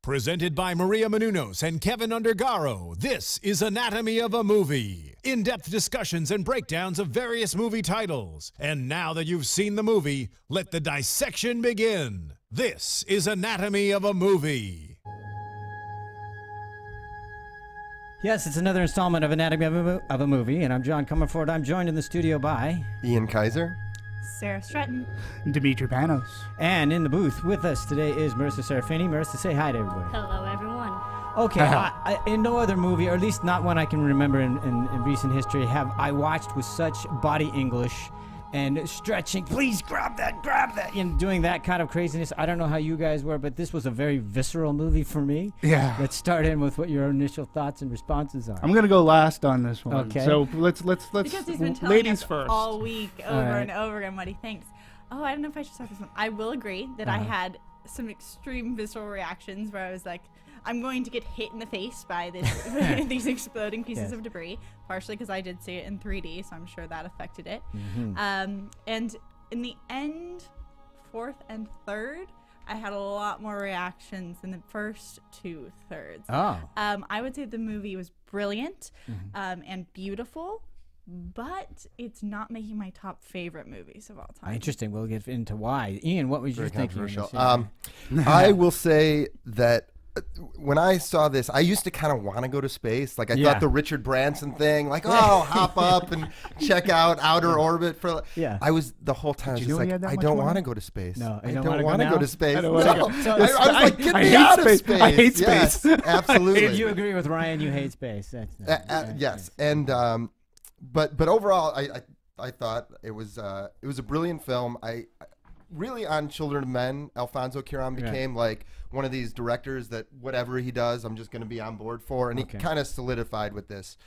Presented by Maria Menounos and Kevin Undergaro, this is Anatomy of a Movie. In-depth discussions and breakdowns of various movie titles. And now that you've seen the movie, let the dissection begin. This is Anatomy of a Movie. Yes, it's another installment of Anatomy of a Movie, and I'm John Comerford. I'm joined in the studio by... Ian Keiser. Sara Stretton. Demetri Panos. And in the booth with us today is Marisa Serafini. Marisa, say hi to everybody. Hello, everyone. Okay, in no other movie, or at least not one I can remember in recent history, have I watched with such body English and stretching, please grab that, and doing that kind of craziness. I don't know how you guys were, but this was a very visceral movie for me. Yeah. Let's start in with what your initial thoughts and responses are. I'm gonna go last on this one. Okay. So let's Because he's been telling ladies us first. all week over and over again, Muddy. Thanks. Oh, I don't know if I should start this one. I will agree that I had some extreme visceral reactions where I was like, I'm going to get hit in the face by this, these exploding pieces of debris, partially because I did see it in 3D, so I'm sure that affected it. And in the end, fourth and third, I had a lot more reactions than the first two thirds. I would say the movie was brilliant and beautiful, but it's not making my top favorite movies of all time. Interesting. We'll get into why. Ian, what was your thinking? I will say that when I saw this, I used to kind of want to go to space. Like I thought the Richard Branson thing, like, oh, hop up and check out outer orbit for. I was the whole time just like, I don't want to go to space. No, I don't want to go to space. I was like, get me out of space. I hate space. Yes, absolutely. If you agree with Ryan, you hate space. That's yes, and but overall, I thought it was a brilliant film. I really, on Children of Men, Alfonso Cuarón became like one of these directors that whatever he does, I'm just going to be on board for. And he kind of solidified with this.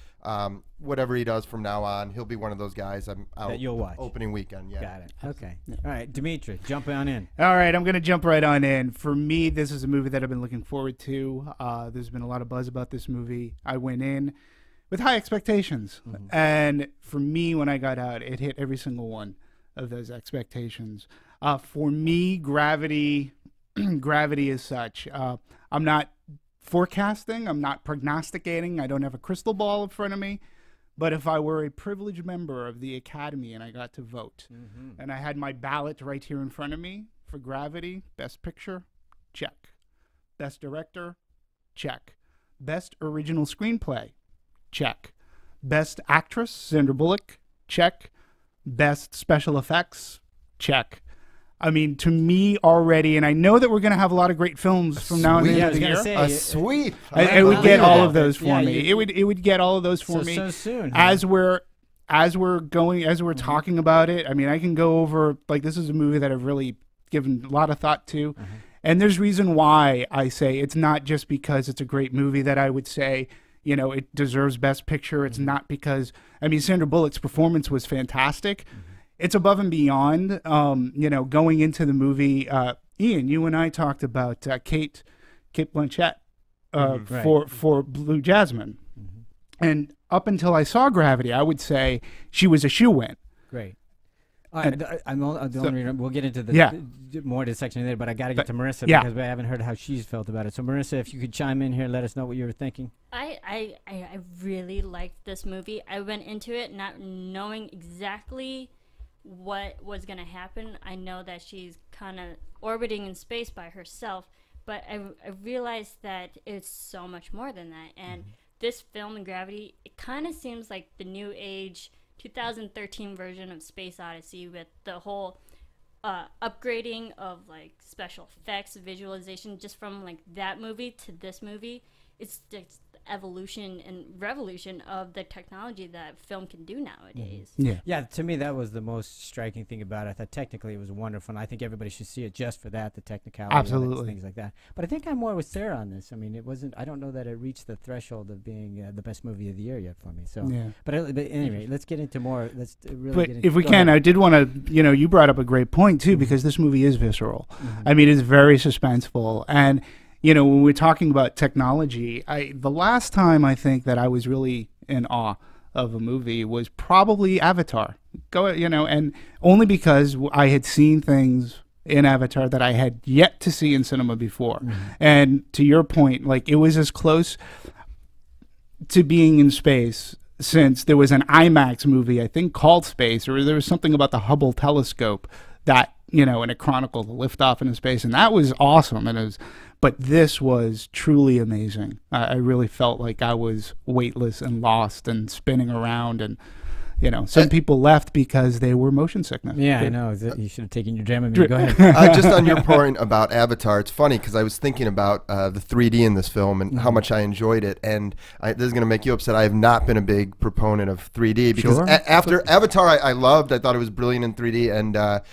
Whatever he does from now on, he'll be one of those guys I'm out that you'll watch. Opening weekend. Yeah. Got it. Okay. All right, Demetri, jump on in. All right, I'm going to jump right on in. For me, this is a movie that I've been looking forward to. There's been a lot of buzz about this movie. I went in with high expectations. And for me, when I got out, it hit every single one of those expectations. For me, gravity is such. I'm not forecasting. I'm not prognosticating. I don't have a crystal ball in front of me. But if I were a privileged member of the Academy and I got to vote, and I had my ballot right here in front of me for Gravity, Best Picture, check. Best Director, check. Best Original Screenplay, check. Best Actress, Sandra Bullock, check. Best Special Effects, check. I mean, to me already, and I know that we're going to have a lot of great films from now on the end of the year. A sweep. It would get all of those for me. It would get all of those for me. So soon. As we're talking about it, I mean, I can go over, like, this is a movie that I've really given a lot of thought to. And there's reason why I say it's not just because it's a great movie that I would say, you know, it deserves Best Picture. It's not because, I mean, Sandra Bullock's performance was fantastic. It's above and beyond, you know, going into the movie. Ian, you and I talked about Kate Blanchett for Blue Jasmine. And up until I saw Gravity, I would say she was a shoo-in. Great. All right, we'll get into the more to the section later, but I got to get to Marisa because I haven't heard how she's felt about it. So, Marisa, if you could chime in here, let us know what you were thinking. I really liked this movie. I went into it not knowing exactly what was going to happen. I know that she's kind of orbiting in space by herself, but I realized that it's so much more than that. And this film in Gravity, it kind of seems like the new age 2013 version of Space Odyssey with the whole upgrading of like special effects, visualization, just from like that movie to this movie. It's the evolution and revolution of the technology that film can do nowadays. Yeah, to me that was the most striking thing about it. I thought technically it was wonderful, and I think everybody should see it just for that, the technicality, absolutely, things like that. But I think I'm more with Sarah on this. I mean, it wasn't. I don't know that it reached the threshold of being the best movie of the year yet for me. So, but anyway, let's get into more. Let's really. But get into, if we can, I did want to. You know, you brought up a great point too, because this movie is visceral. I mean, it's very suspenseful. And you know, when we're talking about technology, the last time I think that I was really in awe of a movie was probably Avatar. And only because I had seen things in Avatar that I had yet to see in cinema before. And to your point, like, it was as close to being in space since there was an IMAX movie, I think, called Space, or there was something about the Hubble telescope that, you know, and it chronicled the liftoff into space, and that was awesome. And it was, but this was truly amazing. I really felt like I was weightless and lost and spinning around, and you know, some people left because they were motion sickness. Yeah, I know. You should have taken your Dramamine. Go ahead. Just on your point about Avatar, it's funny because I was thinking about the 3D in this film and how much I enjoyed it. And this is going to make you upset. I have not been a big proponent of 3D because after Avatar, I loved. I thought it was brilliant in 3D. And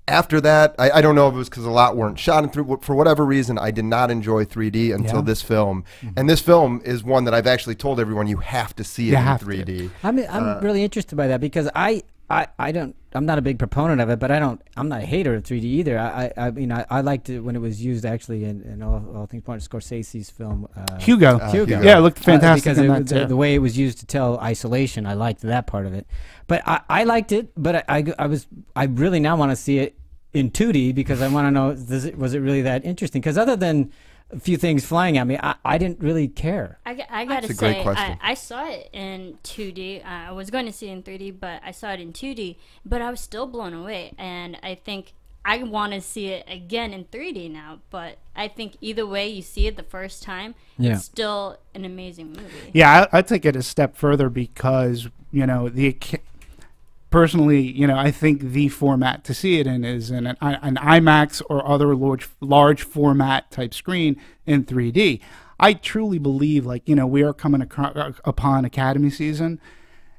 after that, I don't know if it was because a lot weren't shot in 3D. For whatever reason, I did not enjoy 3D until this film. And this film is one that I've actually told everyone you have to see it in 3D. I'm really interested by that because I'm not a big proponent of it, but I'm not a hater of 3D either. I mean, I liked it when it was used actually in all things part of Scorsese's film Hugo. Yeah, it looked fantastic because the way it was used to tell isolation. I liked that part of it, but I liked it. But I really now want to see it in 2D because I want to know was it really that interesting? Because other than a few things flying at me, I didn't really care. I gotta say, I saw it in 2D. I was going to see it in 3D, but I saw it in 2D. But I was still blown away, and I think I want to see it again in 3D now. But I think either way you see it the first time, it's still an amazing movie. Yeah, I'd take it a step further because, you know, personally, you know, I think the format to see it in is in an IMAX or other large format type screen in 3D. I truly believe, like, you know, we are coming upon Academy season,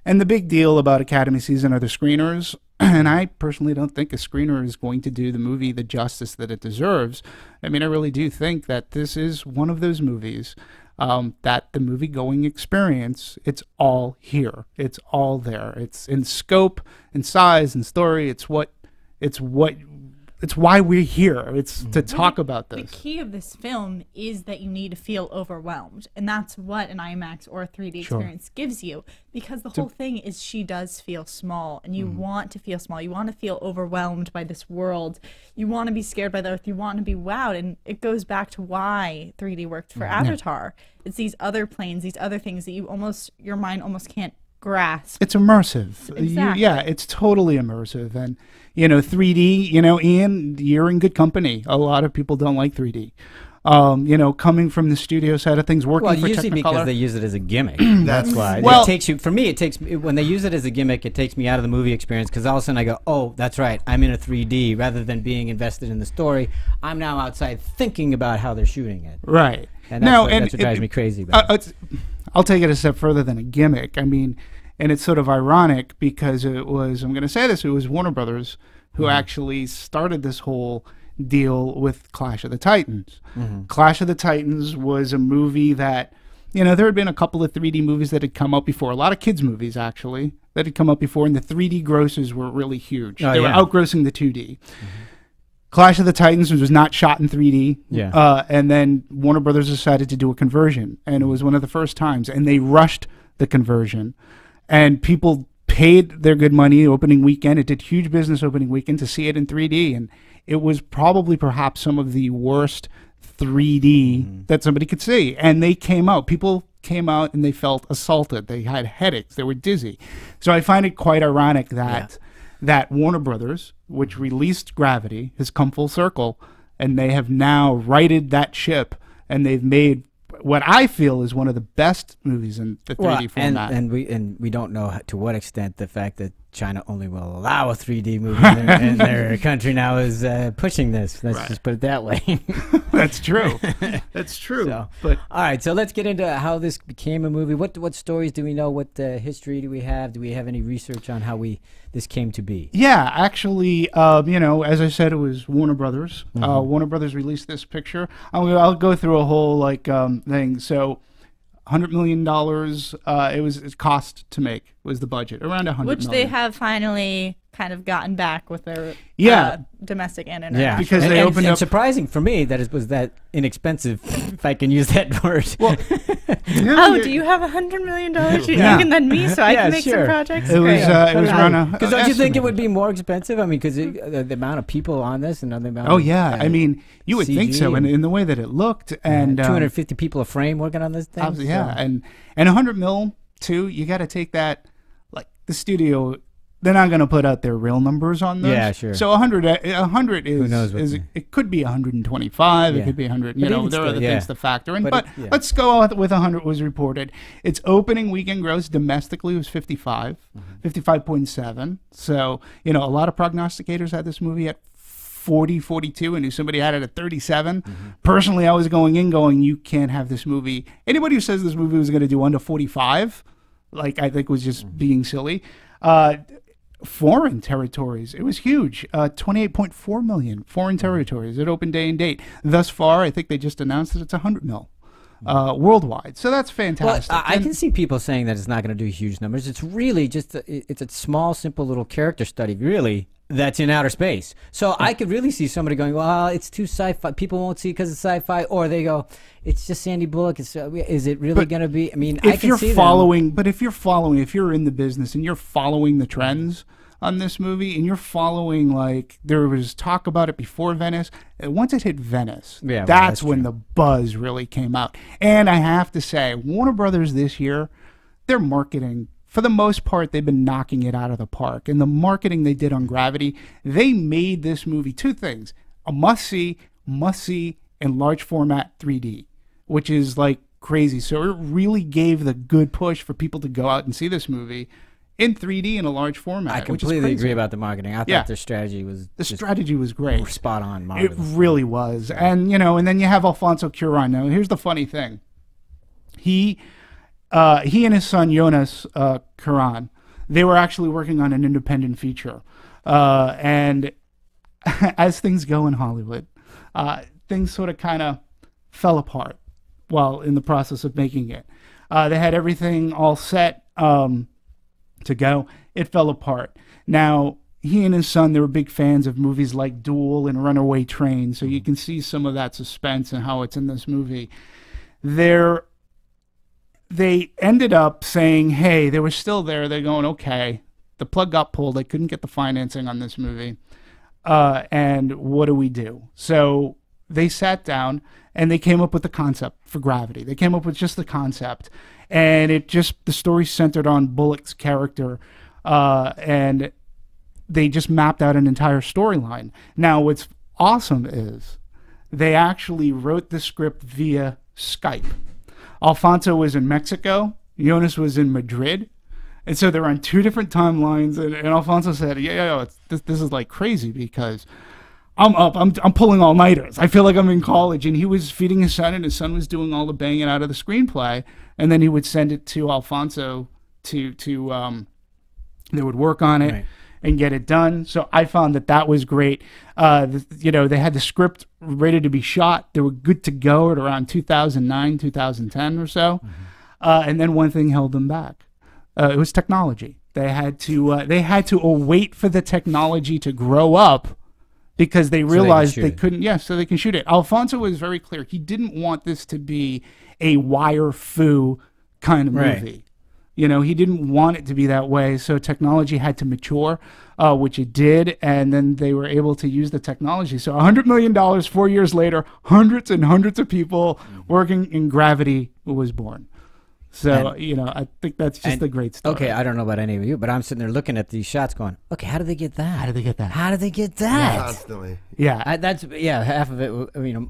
and the big deal about Academy season are the screeners. And I personally don't think a screener is going to do the movie the justice that it deserves. I mean, I really do think that this is one of those movies that the movie-going experience, it's all here. It's all there. It's in scope, in size, in story. It's why we're here. It's to talk about this. The key of this film is that you need to feel overwhelmed, and that's what an IMAX or a 3D experience gives you, because the whole thing is she does feel small, and you want to feel small. You want to feel overwhelmed by this world. You want to be scared by the earth. You want to be wowed, and it goes back to why 3D worked for Avatar. It's these other planes, these other things that your mind almost can't grasp. It's immersive. Exactly. Yeah, it's totally immersive. And, you know, 3D, you know, Ian, you're in good company. A lot of people don't like 3D. You know, coming from the studio side of things, working for usually Technicolor. Because they use it as a gimmick. That's why. Well, it takes you. For me, when they use it as a gimmick, it takes me out of the movie experience because all of a sudden I go, oh, that's right, I'm in a 3D rather than being invested in the story. I'm now outside thinking about how they're shooting it. Right. And that's what drives me crazy about it. I'll take it a step further than a gimmick. I mean, and it's sort of ironic because it was, I'm going to say this, it was Warner Brothers who actually started this whole deal with Clash of the Titans. Clash of the Titans was a movie that, you know, there had been a couple of 3D movies that had come out before, a lot of kids movies actually, that had come out before, and the 3D grosses were really huge. They were outgrossing the 2D. Clash of the Titans was not shot in 3D. And then Warner Brothers decided to do a conversion, and it was one of the first times, and they rushed the conversion. And people paid their good money opening weekend. It did huge business opening weekend to see it in 3D. And it was probably perhaps some of the worst 3D that somebody could see. And they came out. People came out and they felt assaulted. They had headaches. They were dizzy. So I find it quite ironic that that Warner Brothers, which released Gravity, has come full circle. And they have now righted that ship. And they've made what I feel is one of the best movies in the 3D format. And we don't know to what extent the fact that China only will allow a 3D movie in their country now is pushing this. Let's just put it that way. That's true. That's true. So, but all right, so let's get into how this became a movie. What stories do we know? What history do we have? Do we have any research on how this came to be? Yeah, actually, you know, as I said, it was Warner Brothers. Warner Brothers released this picture. I'll go through a whole thing. So, $100 million. It cost to make was the budget, around $100 million. Which they have finally kind of gotten back with their domestic and international. Because they opened up. Surprising for me that it was that inexpensive, if I can use that word. Well, do you have $100 million you can lend me so I can make some projects? It was around because don't you think it would be more expensive? I mean, because the amount of people on this and the amount. Oh yeah, I mean, you would think so, in the way that it looked, and 250 people a frame working on this thing. And 100 mil too. You got to take that, like the studio. They're not going to put out their real numbers on those. Yeah, sure. So 100 is, who knows it could be 125. It could be 100. You know, there are other things to factor in. But let's go out with 100 was reported. Its opening weekend gross domestically was 55.7. So, you know, a lot of prognosticators had this movie at 40, 42, and knew somebody had it at 37. Personally, I was going, you can't have this movie. Anybody who says this movie was going to do under 45, like, I think was just being silly. Foreign territories, it was huge. 28.4 million foreign territories. It opened day and date. Thus far, I think they just announced that it's 100 mil worldwide. So that's fantastic. Well, I can see people saying that it's not going to do huge numbers. It's really just it's a small, simple little character study, really, that's in outer space. So I could really see somebody going, well, it's too sci-fi. People won't see it because it's sci-fi. Or they go, it's just Sandy Bullock. Is it really going to be? I mean, if you're following, if you're in the business and you're following the trends on this movie, and you're following, like, there was talk about it before Venice, and once it hit Venice, that's when the buzz really came out. And I have to say, Warner Brothers this year, their marketing, for the most part, they've been knocking it out of the park. And the marketing they did on Gravity, they made this movie two things: a must-see, in large format 3D, which is like crazy. So it really gave the good push for people to go out and see this movie in 3D in a large format. I completely agree about the marketing. I thought their strategy was great. Spot on. Marvelous. It really was. And, you know, and then you have Alfonso Cuarón. Now, here's the funny thing. He and his son, Jonas Cuarón, they were actually working on an independent feature. And as things go in Hollywood, things sort of kind of fell apart while in the process of making it. They had everything all set to go. It fell apart. Now, he and his son, they were big fans of movies like Duel and Runaway Train, so you can see some of that suspense and how it's in this movie. They ended up saying, hey, they were still there. They're going, okay, the plug got pulled. They couldn't get the financing on this movie. And what do we do? So they sat down and they came up with the concept for Gravity. They came up with just the concept. And the story centered on Bullock's character. And they just mapped out an entire storyline. Now, what's awesome is they actually wrote the script via Skype. Alfonso was in Mexico. Jonas was in Madrid. And so they're on two different timelines. And Alfonso said, this is like crazy because I'm pulling all-nighters. I feel like I'm in college. And he was feeding his son, and his son was doing all the banging out of the screenplay. And then he would send it to Alfonso they would work on it and get it done. So I found that was great. They had the script ready to be shot. They were good to go at around 2009, 2010 or so. And then one thing held them back. It was technology. They had to wait for the technology to grow up because they realized they couldn't. So they can shoot it. Alfonso was very clear. He didn't want this to be a wire-fu kind of movie. You know, he didn't want it to be that way, so technology had to mature, which it did, and then they were able to use the technology. So $100 million, 4 years later, hundreds and hundreds of people working in Gravity was born. So, I think that's just a great story. Okay, I don't know about any of you, but I'm sitting there looking at these shots going, okay, how did they get that? How did they get that? How did they get that? Constantly. Yeah. Half of it,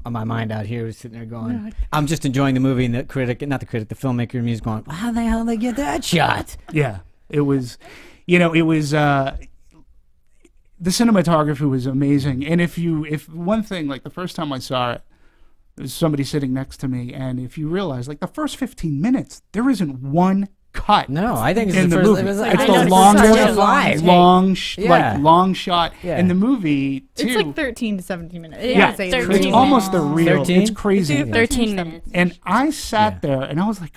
my mind out here was sitting there going, I'm just enjoying the movie, and the filmmaker and me is going, well, how the hell did they get that shot? Yeah, it was, the cinematography was amazing. And if one thing, like the first time I saw it, there's somebody sitting next to me, and if you realize, like the first 15 minutes, there isn't one cut. No, I think it's in the the first. movie. It was It's the long shot in the movie too. It's like 13 to 17 minutes. It's almost the real. 13? It's crazy. 13 minutes. And I sat there, and I was like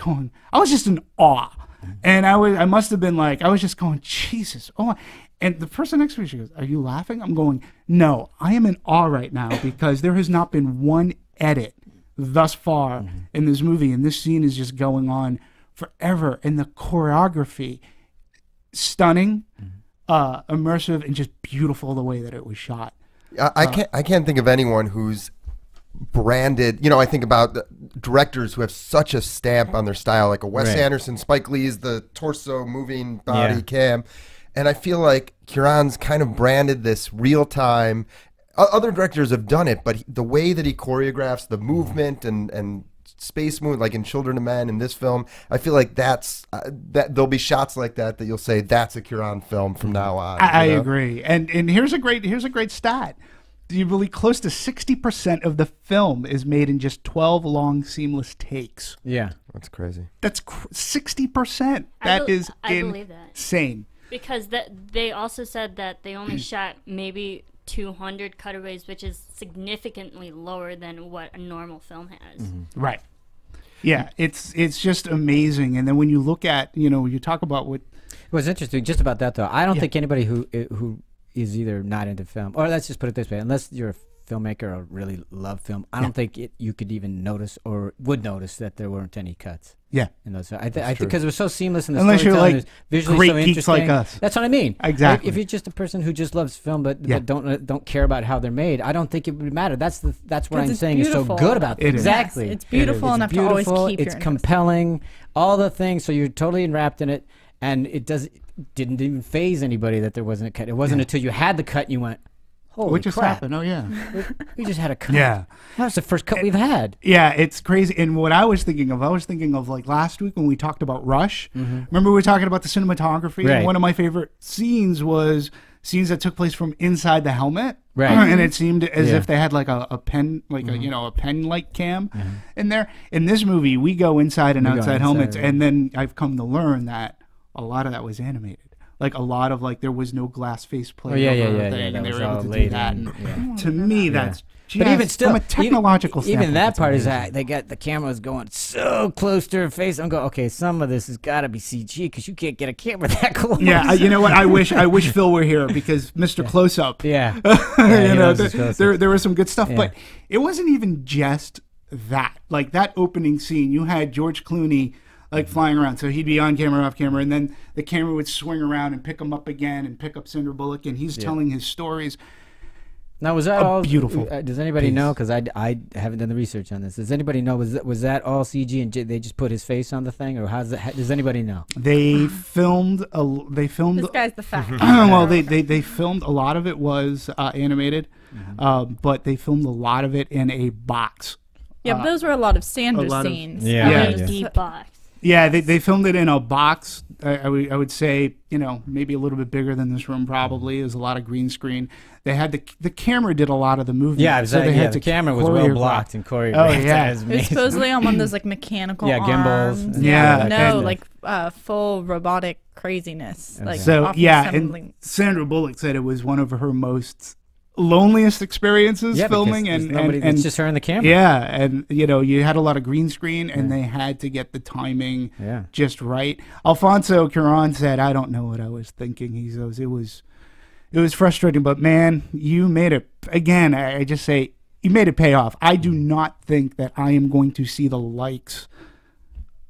I was just in awe, and I must have been like, I was just going, Jesus, oh. And the person next to me, she goes, "Are you laughing?" I'm going, "No, I am in awe right now because there has not been one edit thus far in this movie, and this scene is just going on forever. And the choreography, stunning, immersive, and just beautiful the way that it was shot." I can't think of anyone who's branded. You know, I think about the directors who have such a stamp on their style, like a Wes Anderson, Spike Lee's the torso moving body cam. And I feel like Cuarón's kind of branded this real time. Other directors have done it, but the way that he choreographs the movement and space movement, like in Children of Men in this film, I feel like that there'll be shots like that you'll say that's a Cuarón film from now on. I agree. And here's a great stat. Do you believe close to 60% of the film is made in just 12 long seamless takes? Yeah, that's crazy. That's 60%. That is insane. Because they also said that they only shot maybe 200 cutaways, which is significantly lower than what a normal film has. Right. Yeah, it's just amazing. And then when you look at, you talk about what... What's interesting just about that, though, I don't think anybody who is either not into film, or let's just put it this way, unless you're a filmmaker or really love film, I don't think you could even notice or would notice that there weren't any cuts. Yeah, in those. I think because it was so seamless in the unless storytelling, you're like visually great so geeks interesting. like us. That's what I mean. Exactly. If you're just a person who just loves film but don't care about how they're made, I don't think it would matter. That's what I'm saying is so good about it. Exactly. Yes, it's beautiful enough to always keep It's compelling. All the things, so you're totally enwrapped in it, and didn't even faze anybody that there wasn't a cut. It wasn't until you had the cut and you went, holy what just crap. happened? Oh, yeah. We just had a cut. Yeah. That's the first cut we've had. Yeah, it's crazy. And what I was thinking of like last week when we talked about Rush. Remember we were talking about the cinematography? Right. And one of my favorite scenes was scenes that took place from inside the helmet. Right. And it seemed as if they had like a pen, like a pen-like cam in there. In this movie, we go inside and outside helmets. And then I've come to learn that a lot of that was animated. Like a lot of there was no glass face plate thing, and they were able to do that. And to me, that's just, but even still, from a technological standpoint, even that part amazing. Is they got the cameras going so close to her face. I'm going, okay, some of this has got to be CG because you can't get a camera that close. Yeah, you know what? I wish Phil were here because Mr. Close-Up. Yeah, there was some good stuff, but it wasn't even just that. Like that opening scene, you had George Clooney. Like flying around, so he'd be on camera, off camera, and then the camera would swing around and pick him up again, and pick up Sandra Bullock, and he's telling his stories. Now, was that all beautiful? Does anybody know? Because I haven't done the research on this. Does anybody know? Was that all CG and they just put his face on the thing, or how's that? Does anybody know? They filmed. This guy's the fact. Well, they filmed a lot of it was animated, but they filmed a lot of it in a box. Yeah, but those were a lot of Sandra scenes. Deep box. Yeah, they filmed it in a box. I would say, maybe a little bit bigger than this room probably. There's a lot of green screen. They had the camera did a lot of the movement. Yeah, the camera was well blocked and choreographed. Oh, yeah. It was supposedly on one of those mechanical gimbals. arms. Yeah. Full robotic craziness. Like and Sandra Bullock said it was one of her most loneliest experiences filming, and it's just her and the camera. Yeah, and you had a lot of green screen, and they had to get the timing just right. Alfonso Cuarón said, "I don't know what I was thinking." He goes, "It was frustrating, but man, you made it again." I just say you made it pay off. I do not think that I am going to see the likes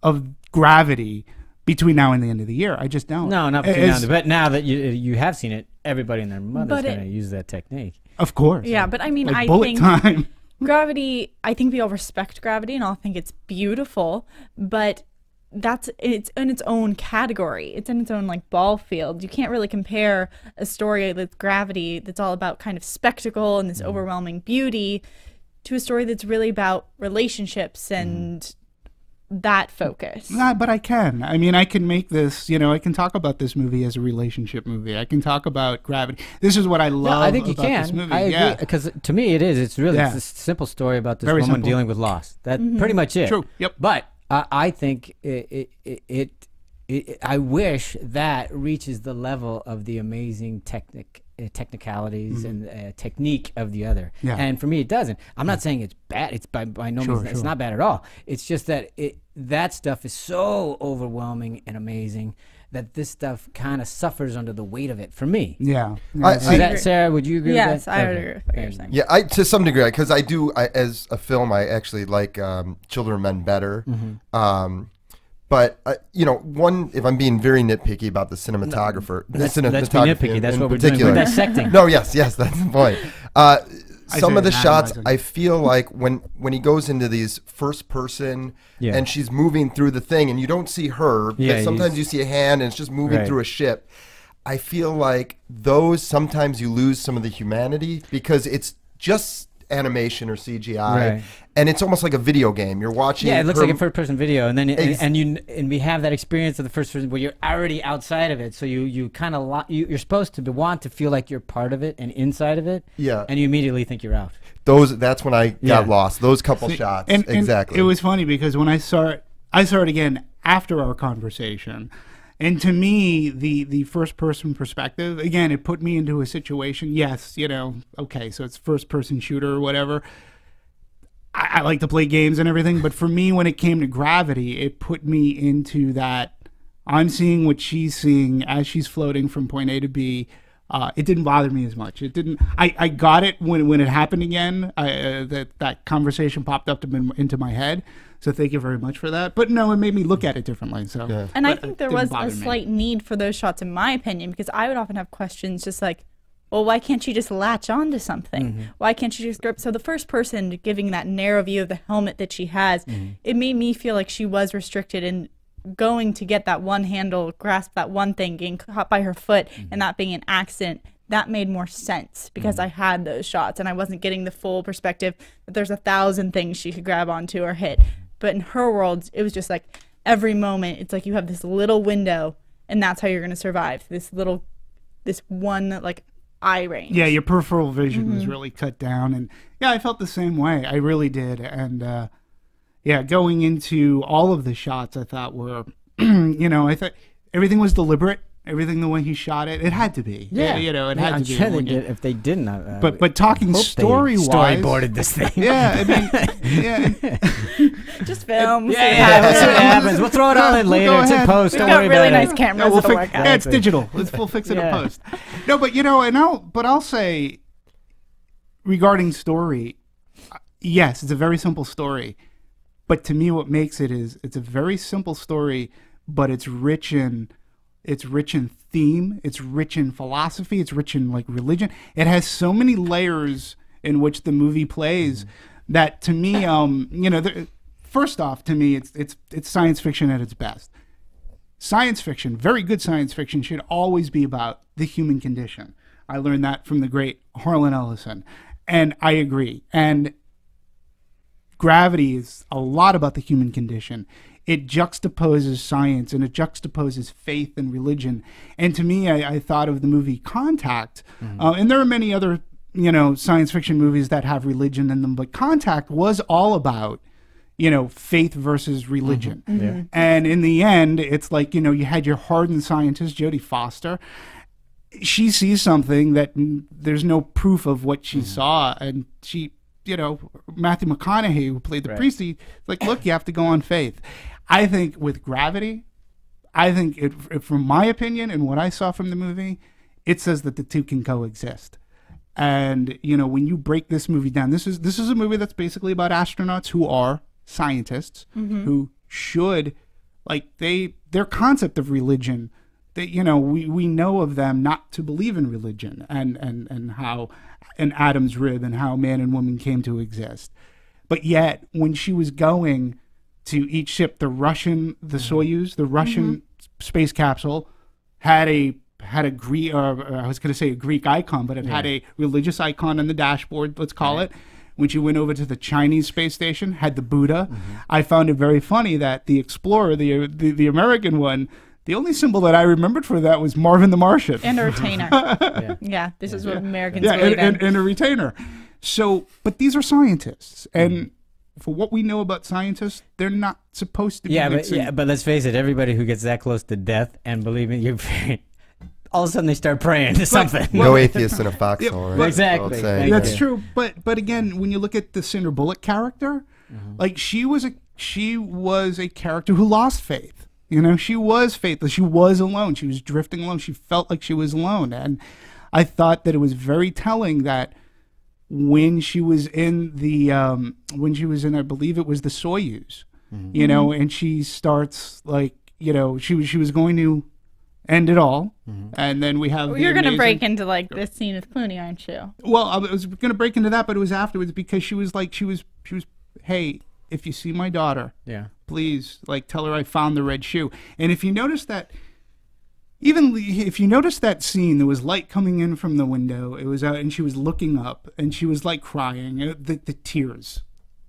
of Gravity between now and the end of the year. I just don't. No, not between now and but now that you have seen it, everybody and their mother's going to use that technique. Of course. Yeah, but I mean, like I bullet think time. Gravity, I think we all respect Gravity and all think it's beautiful, but it's in its own category. It's in its own ball field. You can't really compare a story with Gravity that's all about kind of spectacle and this overwhelming beauty to a story that's really about relationships and that focus. But I can. I mean, I can make this, I can talk about this movie as a relationship movie. I can talk about Gravity. This is what I love I think you about can. this movie. I agree, because to me it is. It's really it's a simple story about this Very woman simple. dealing with loss. That's pretty much it. True. Yep. But I think I wish that reaches the level of the amazing technicalities and technique of the other. Yeah. And for me, it doesn't. I'm not saying it's bad. It's by no means. It's not bad at all. It's just that that stuff is so overwhelming and amazing that this stuff kind of suffers under the weight of it for me. Yeah. Sarah, would you agree with that? Yes, I would agree with what you're saying. Yeah, to some degree, because as a film, I actually like Children of Men better. But if I'm being very nitpicky about the cinematographer, let's be nitpicky. That's what we're doing. We're dissecting. No, yes, that's the point. Some of the shots, I feel like when he goes into these first person and she's moving through the thing, and you don't see her, but sometimes you see a hand and it's just moving through a ship. I feel like those sometimes you lose some of the humanity because it's just animation or CGI, and it's almost like a video game. You're watching. Yeah, it looks like a first-person video, and then and we have that experience of the first person where you're already outside of it. So you kind of you're supposed to want to feel like you're part of it and inside of it. Yeah, and you immediately think you're out. That's when I got lost. Those couple shots, exactly. It was funny because when I saw it again after our conversation. And to me, the first-person perspective, again, it put me into a situation, yes, okay, so it's first-person shooter or whatever. I like to play games and everything, but for me, when it came to Gravity, it put me into that I'm seeing what she's seeing as she's floating from point A to B. It didn't bother me as much. It didn't. I got it when it happened again, that conversation popped up into my head. So thank you very much for that. But no, it made me look at it differently. So, and I think there was a slight need for those shots, in my opinion, because I would often have questions just like, well, why can't you just latch on to something? Why can't you just grip? So the first person giving that narrow view of the helmet that she has, it made me feel like she was restricted in going to get that one handle, grasp that one thing, getting caught by her foot, and that being an accident. That made more sense because I had those shots and I wasn't getting the full perspective that there's 1,000 things she could grab onto or hit. But in her world, it was just like every moment, it's like you have this little window and that's how you're going to survive. This one like eye range. Yeah, your peripheral vision was really cut down. And yeah, I felt the same way. I really did. And going into all of the shots I thought were, I thought everything was deliberate. Everything the way he shot it, it had to be. Yeah, it had I'm to sure be. If they didn't, but talking story-wise, storyboarded this thing. Yeah, I mean, just film. We'll see what happens. We'll throw it all in later. It's in post. We've Don't got worry really about nice cameras. We'll work out. Yeah, it's digital. We'll fix it in post. No, but I'll say, regarding story, yes, it's a very simple story. But to me, what makes it is it's a very simple story, but it's rich in theme, it's rich in philosophy, it's rich in like religion. It has so many layers in which the movie plays that to me, first off, to me, it's science fiction at its best. Science fiction, very good science fiction, should always be about the human condition. I learned that from the great Harlan Ellison, and I agree. And Gravity is a lot about the human condition. It juxtaposes science and it juxtaposes faith and religion. And to me, I thought of the movie Contact. And there are many other, science fiction movies that have religion in them, but Contact was all about, faith versus religion. Yeah. And in the end, it's like, you had your hardened scientist, Jodie Foster. She sees something that there's no proof of what she saw. And she, Matthew McConaughey, who played the priest, he's like, look, you have to go on faith. I think with Gravity, from my opinion and what I saw from the movie, it says that the two can coexist. And when you break this movie down, this is a movie that's basically about astronauts who are scientists who should, like, their concept of religion. That we know of them not to believe in religion and how an Adam's rib and how man and woman came to exist. But yet, when she was going to each ship, the Soyuz, the Russian space capsule, had a Greek, I was going to say a Greek icon, but it had a religious icon on the dashboard, let's call it. When she went over to the Chinese space station, had the Buddha. I found it very funny that the Explorer, the American one, the only symbol that I remembered for that was Marvin the Martian. And a retainer. This is what Americans believe in. And a retainer. So, but these are scientists. And for what we know about scientists, they're not supposed to be mixing. But let's face it, everybody who gets that close to death, and believe me, all of a sudden they start praying to something. No atheist in a foxhole, right? Exactly. That's true. But again, when you look at the Sandra Bullock character, like she was a character who lost faith. You know, she was faithless. She was alone. She was drifting alone. She felt like she was alone. And I thought that it was very telling that when she was in the, I believe it was the Soyuz, you know, and she starts like, you know, she was going to end it all. And then we have You're going to break into like this scene with Clooney, aren't you? Well, I was going to break into that, but it was afterwards because she was, hey, if you see my daughter, please, like, tell her I found the red shoe. And if you notice that, even if you notice that scene, there was light coming in from the window. It was out, and she was looking up, and she was like crying. The tears,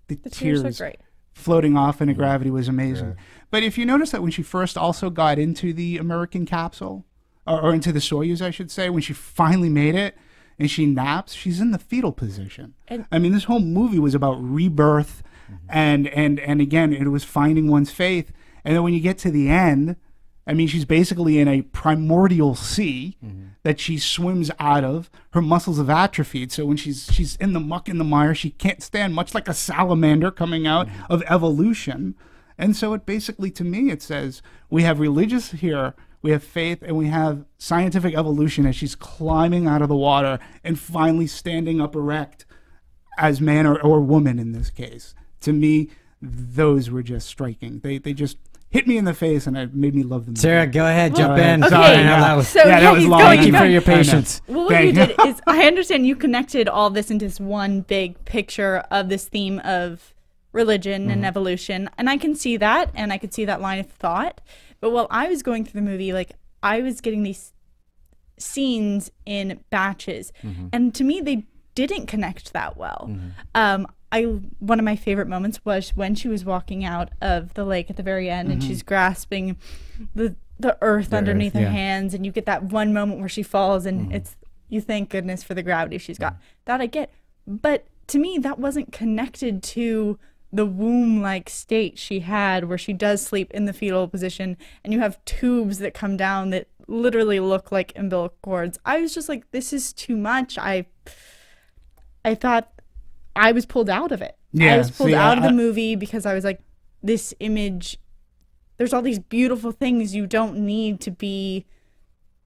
the tears are great. Floating off into gravity was amazing. But if you notice that when she first also got into the American capsule, or into the Soyuz, I should say, when she finally made it, and she naps, she's in the fetal position. I mean, this whole movie was about rebirth, and again, it was finding one's faith. And then when you get to the end, I mean, she's basically in a primordial sea that she swims out of. Her muscles have atrophied, so when she's in the muck, in the mire, she can't stand, much like a salamander coming out of evolution. And so it basically, to me, it says we have religious here, we have faith, and we have scientific evolution as she's climbing out of the water and finally standing up erect as man or woman in this case. To me, those were just striking. They just hit me in the face, and it made me love them. Sarah, go ahead, jump in. Okay. Sorry, that was, that was long. Thank you for your patience. Well, what you did is, I understand you connected all this into this one big picture of this theme of religion and evolution, and I can see that, and I could see that line of thought. But while I was going through the movie, like, I was getting these scenes in batches, and to me, they didn't connect that well. One of my favorite moments was when she was walking out of the lake at the very end, and she's grasping the earth underneath her hands, and you get that one moment where she falls, and you thank goodness for the gravity she's got. That I get, but to me, that wasn't connected to the womb-like state she had, where she does sleep in the fetal position, and you have tubes that come down that literally look like umbilical cords. I was just like, this is too much. I thought I was pulled out of it. I was pulled out of the movie because I was like, this image, there's all these beautiful things. You don't need to be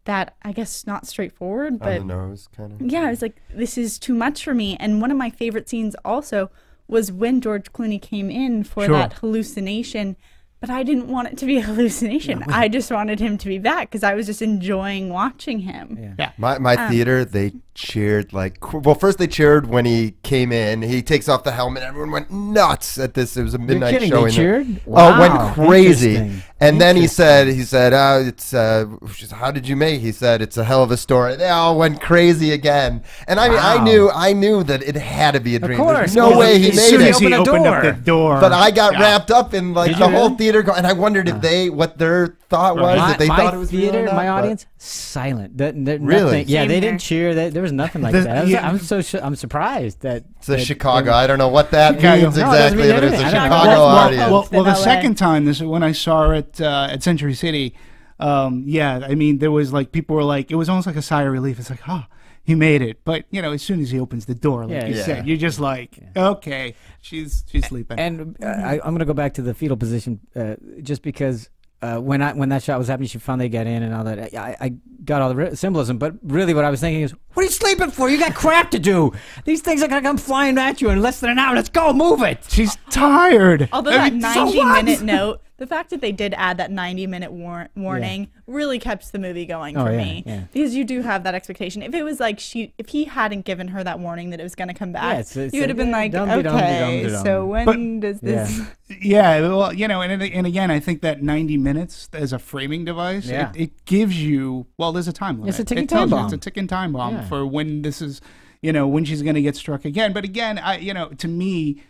that, I guess, not straightforward, but on the nose, kind of. Yeah, I was like, this is too much for me. And one of my favorite scenes also was when George Clooney came in for that hallucination. But I didn't want it to be a hallucination. I just wanted him to be back because I was just enjoying watching him. My theater, they cheered like, well, first they cheered when he came in. He takes off the helmet. Everyone went nuts at this. It was a midnight showing. They cheered? Wow. Oh, it went crazy. And then he said, it's how did you make? He said, it's a hell of a story. They all went crazy again. And I mean, I knew that it had to be a dream. Of course. There's no way he made it. As soon as he opened up the door. But I got wrapped up in like the whole theater, and I wondered if what their thought was, that they thought it was theater, real or not, my audience, silent. Really? Nothing. Yeah, Same they here. didn't cheer. There was nothing like that. I'm surprised that it's Chicago. I don't know what that means No, it doesn't exactly, mean but it's a anything. I don't know. Chicago audience. Well, the LA. second time, this is when I saw it at Century City. I mean, there was like, people were like, it was almost like a sigh of relief. It's like, he made it. But, you know, as soon as he opens the door, like you said, you're just like, okay, she's sleeping. And I'm going to go back to the fetal position just because when that shot was happening, she finally got in and all that. I got all the symbolism, but really what I was thinking is, what are you sleeping for? You got crap to do. These things are going to come flying at you in less than an hour. Let's go, move it. She's tired. Although that 90-minute note, the fact that they did add that 90-minute warning really kept the movie going for me. Yeah. Because you do have that expectation. If it was like if he hadn't given her that warning that it was going to come back, you would have been like, okay, so when does this... Yeah, well, you know, and again, I think that 90 minutes as a framing device, it gives you, well, there's a time limit. It's a ticking time bomb. It's a ticking time bomb for when this is, you know, when she's going to get struck again. But again, to me,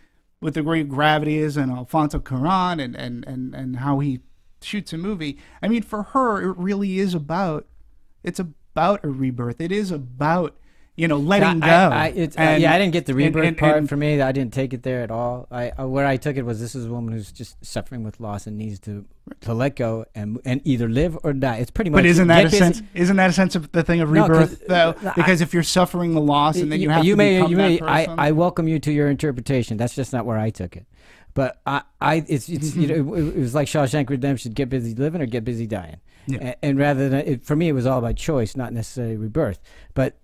with the great gravity is and Alfonso Cuarón and how he shoots a movie, I mean, for her, it really is about a rebirth. It is about letting go. I didn't get the rebirth part for me. I didn't take it there at all. Where I took it was, this is a woman who's just suffering with loss and needs to let go and either live or die. It's pretty much. But isn't that a sense of the thing of rebirth though? Because if you're suffering the loss and then you have to become that person. I welcome you to your interpretation. That's just not where I took it. But it's it was like Shawshank Redemption: get busy living or get busy dying. Yeah. And rather than for me, it was all about choice, not necessarily rebirth. But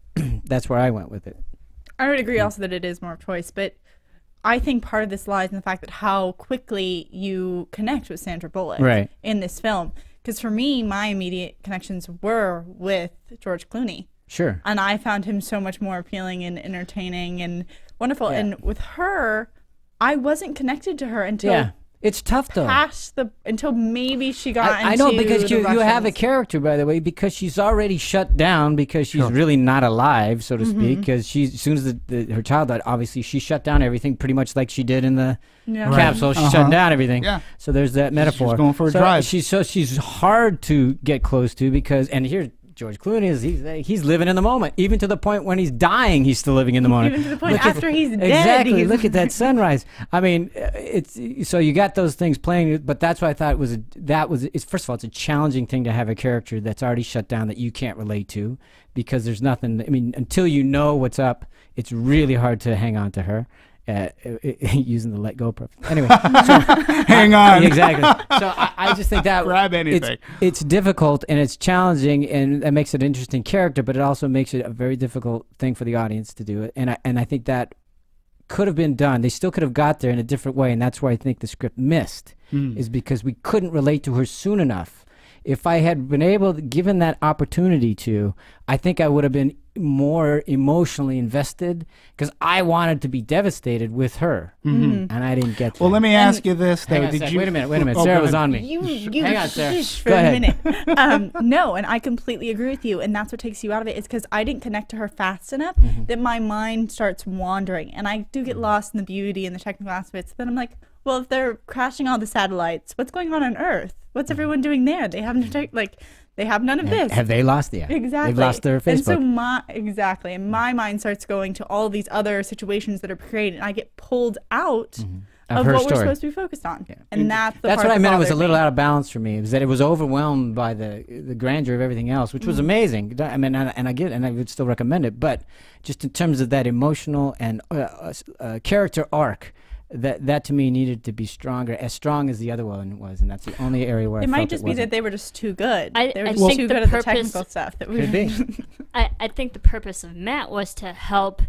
that's where I went with it. I would agree also that it is more of choice, but I think part of this lies in the fact that how quickly you connect with Sandra Bullock in this film. Because for me, my immediate connections were with George Clooney. Sure. And I found him so much more appealing and entertaining and wonderful. Yeah. And with her, I wasn't connected to her until it's tough though. Until maybe she got into I know, because you have a character, by the way, because she's already shut down because she's really not alive, so to speak. Because as soon as her child died, obviously she shut down everything, pretty much like she did in the capsule. She shut down everything. Yeah. So there's that metaphor. She's going for a drive. She's hard to get close to because, and here George Clooney he's living in the moment, even to the point when he's dying, he's still living in the moment. Even to the point after he's dead. Exactly. Look at that sunrise. I mean, it's so you got those things playing, but that's why I thought first of all, it's a challenging thing to have a character that's already shut down that you can't relate to, because there's nothing. I mean, until you know what's up, it's really hard to hang on to her. Using the let go anyway, so, hang on. Exactly. So I just think that grab anything. It's difficult and it's challenging, and that makes it an interesting character, but it also makes it a very difficult thing for the audience to do it. And I think that could have been done. They still could have got there in a different way, and that's where I think the script missed, is because we couldn't relate to her soon enough. If I had been given that opportunity to, I think I would have been more emotionally invested, because I wanted to be devastated with her, and I didn't get that. Well, let me ask you this though. Wait a minute. Sarah was on me. Hang on, Sarah. For a minute. No, and I completely agree with you, and that's what takes you out of it, is because I didn't connect to her fast enough that my mind starts wandering, and I do get lost in the beauty and the technical aspects. Then I'm like, well, if they're crashing all the satellites, what's going on Earth? What's everyone doing there? They have they have none of this. Have they lost the Exactly. They've lost their Facebook. And so my mind starts going to all these other situations that are created, and I get pulled out of what we're supposed to be focused on. Yeah. And that's what I meant. It was a little out of balance for me. It was that it was overwhelmed by the grandeur of everything else, which was amazing. I mean, and I get it, and I would still recommend it. But just in terms of that emotional and character arc, that to me needed to be stronger, as strong as the other one was, and that's the only area where it might just be that they were just too good. They were just too good at the technical stuff. Could be. I think the purpose of Matt was to help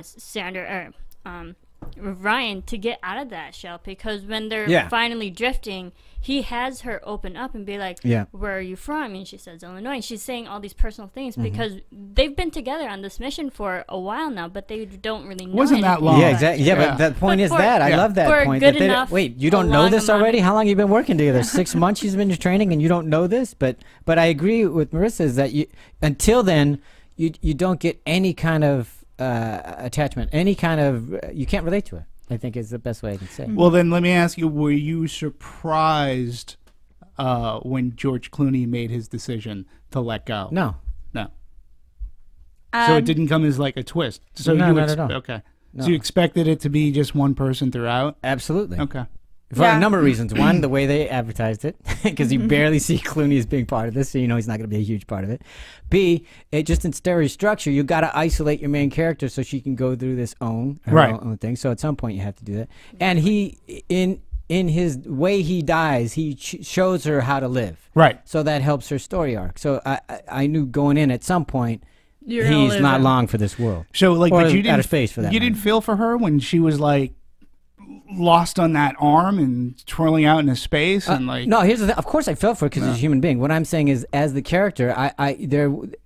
Sandra or Ryan to get out of that shell, because when they're finally drifting, he has her open up and be like, where are you from? And she says Illinois, and she's saying all these personal things because they've been together on this mission for a while now, but they don't really know. Wasn't that long? Yeah, exactly. Yeah, but the point is that I love that point. Wait, you don't know this already? How long have you been working together? 6 months she's been in training and you don't know this? But I agree with Marisa, is that until then you don't get any kind of attachment, any kind of you can't relate to it, I think, is the best way I can say. Well, then let me ask you, were you surprised when George Clooney made his decision to let go? No. So it didn't come as like a twist? So no, not at all. Okay. No. So you expected it to be just one person throughout? Absolutely. Okay. For a number of reasons. One, the way they advertised it, because you barely see Clooney as being part of this, so you know he's not going to be a huge part of it. B, it just in story structure, you got to isolate your main character so she can go through this own thing. So at some point you have to do that. And he, in his way he dies, he shows her how to live. Right. So that helps her story arc. So I knew going in at some point, he's not long for this world. So like, but you didn't, out of space for that. You didn't feel for her when she was like lost on that arm and twirling out into space and like. No, here's the thing. Of course I felt for her because she's a human being. What I'm saying is, as the character, I don't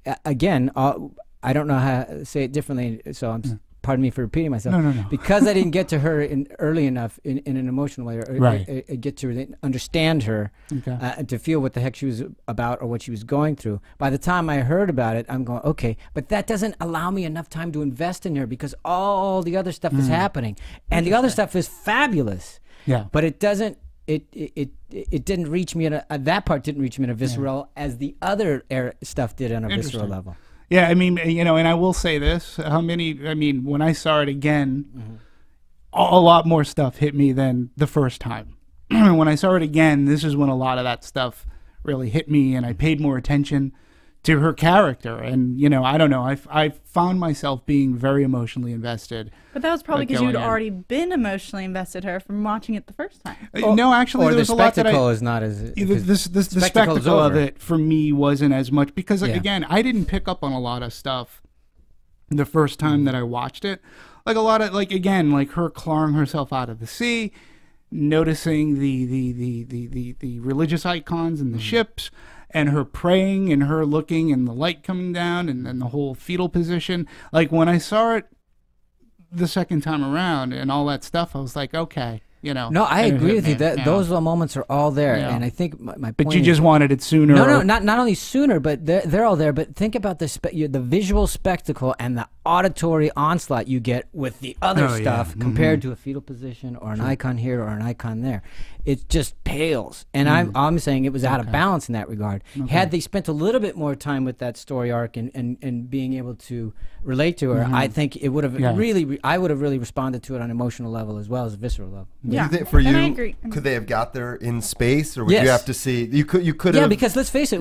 know how to say it differently, so I'm pardon me for repeating myself. No. Because I didn't get to her early enough in an emotional way, or get to understand her, and to feel what the heck she was about or what she was going through. By the time I heard about it, I'm going, okay, but that doesn't allow me enough time to invest in her because all the other stuff is happening, and the other stuff is fabulous. Yeah, but it doesn't. It didn't reach me that part didn't reach me in a visceral as the other stuff did on a visceral level. Yeah, I mean, you know, and I will say this: when I saw it again, a lot more stuff hit me than the first time. When I saw it again, this is when a lot of that stuff really hit me, and I paid more attention to her character. And, you know, I don't know, I found myself being very emotionally invested. But that was probably because you'd already been emotionally invested her from watching it the first time. No, actually, there was a lot that spectacle is not as... The spectacle of it, for me, wasn't as much. Because, again, I didn't pick up on a lot of stuff the first time that I watched it. Like, a lot of, like, again, like her clawing herself out of the sea, noticing the religious icons and the ships, and her praying and her looking and the light coming down and then the whole fetal position. Like, when I saw it the second time around and all that stuff, I was like, okay, you know. No, I agree with you. Those little moments are all there. Yeah. And I think my point But you just wanted it sooner. No, not only sooner, but they're all there. But think about the visual spectacle and the auditory onslaught you get with the other stuff compared to a fetal position or an icon here or an icon there. It just pales. And I'm saying it was out of balance in that regard. Had they spent a little bit more time with that story arc and being able to relate to her, I think it would have I would have really responded to it on an emotional level as well as a visceral level. Yeah, you think, for you, I agree. Could they have got there in space, or would you have to see? You could have. Yeah, because let's face it,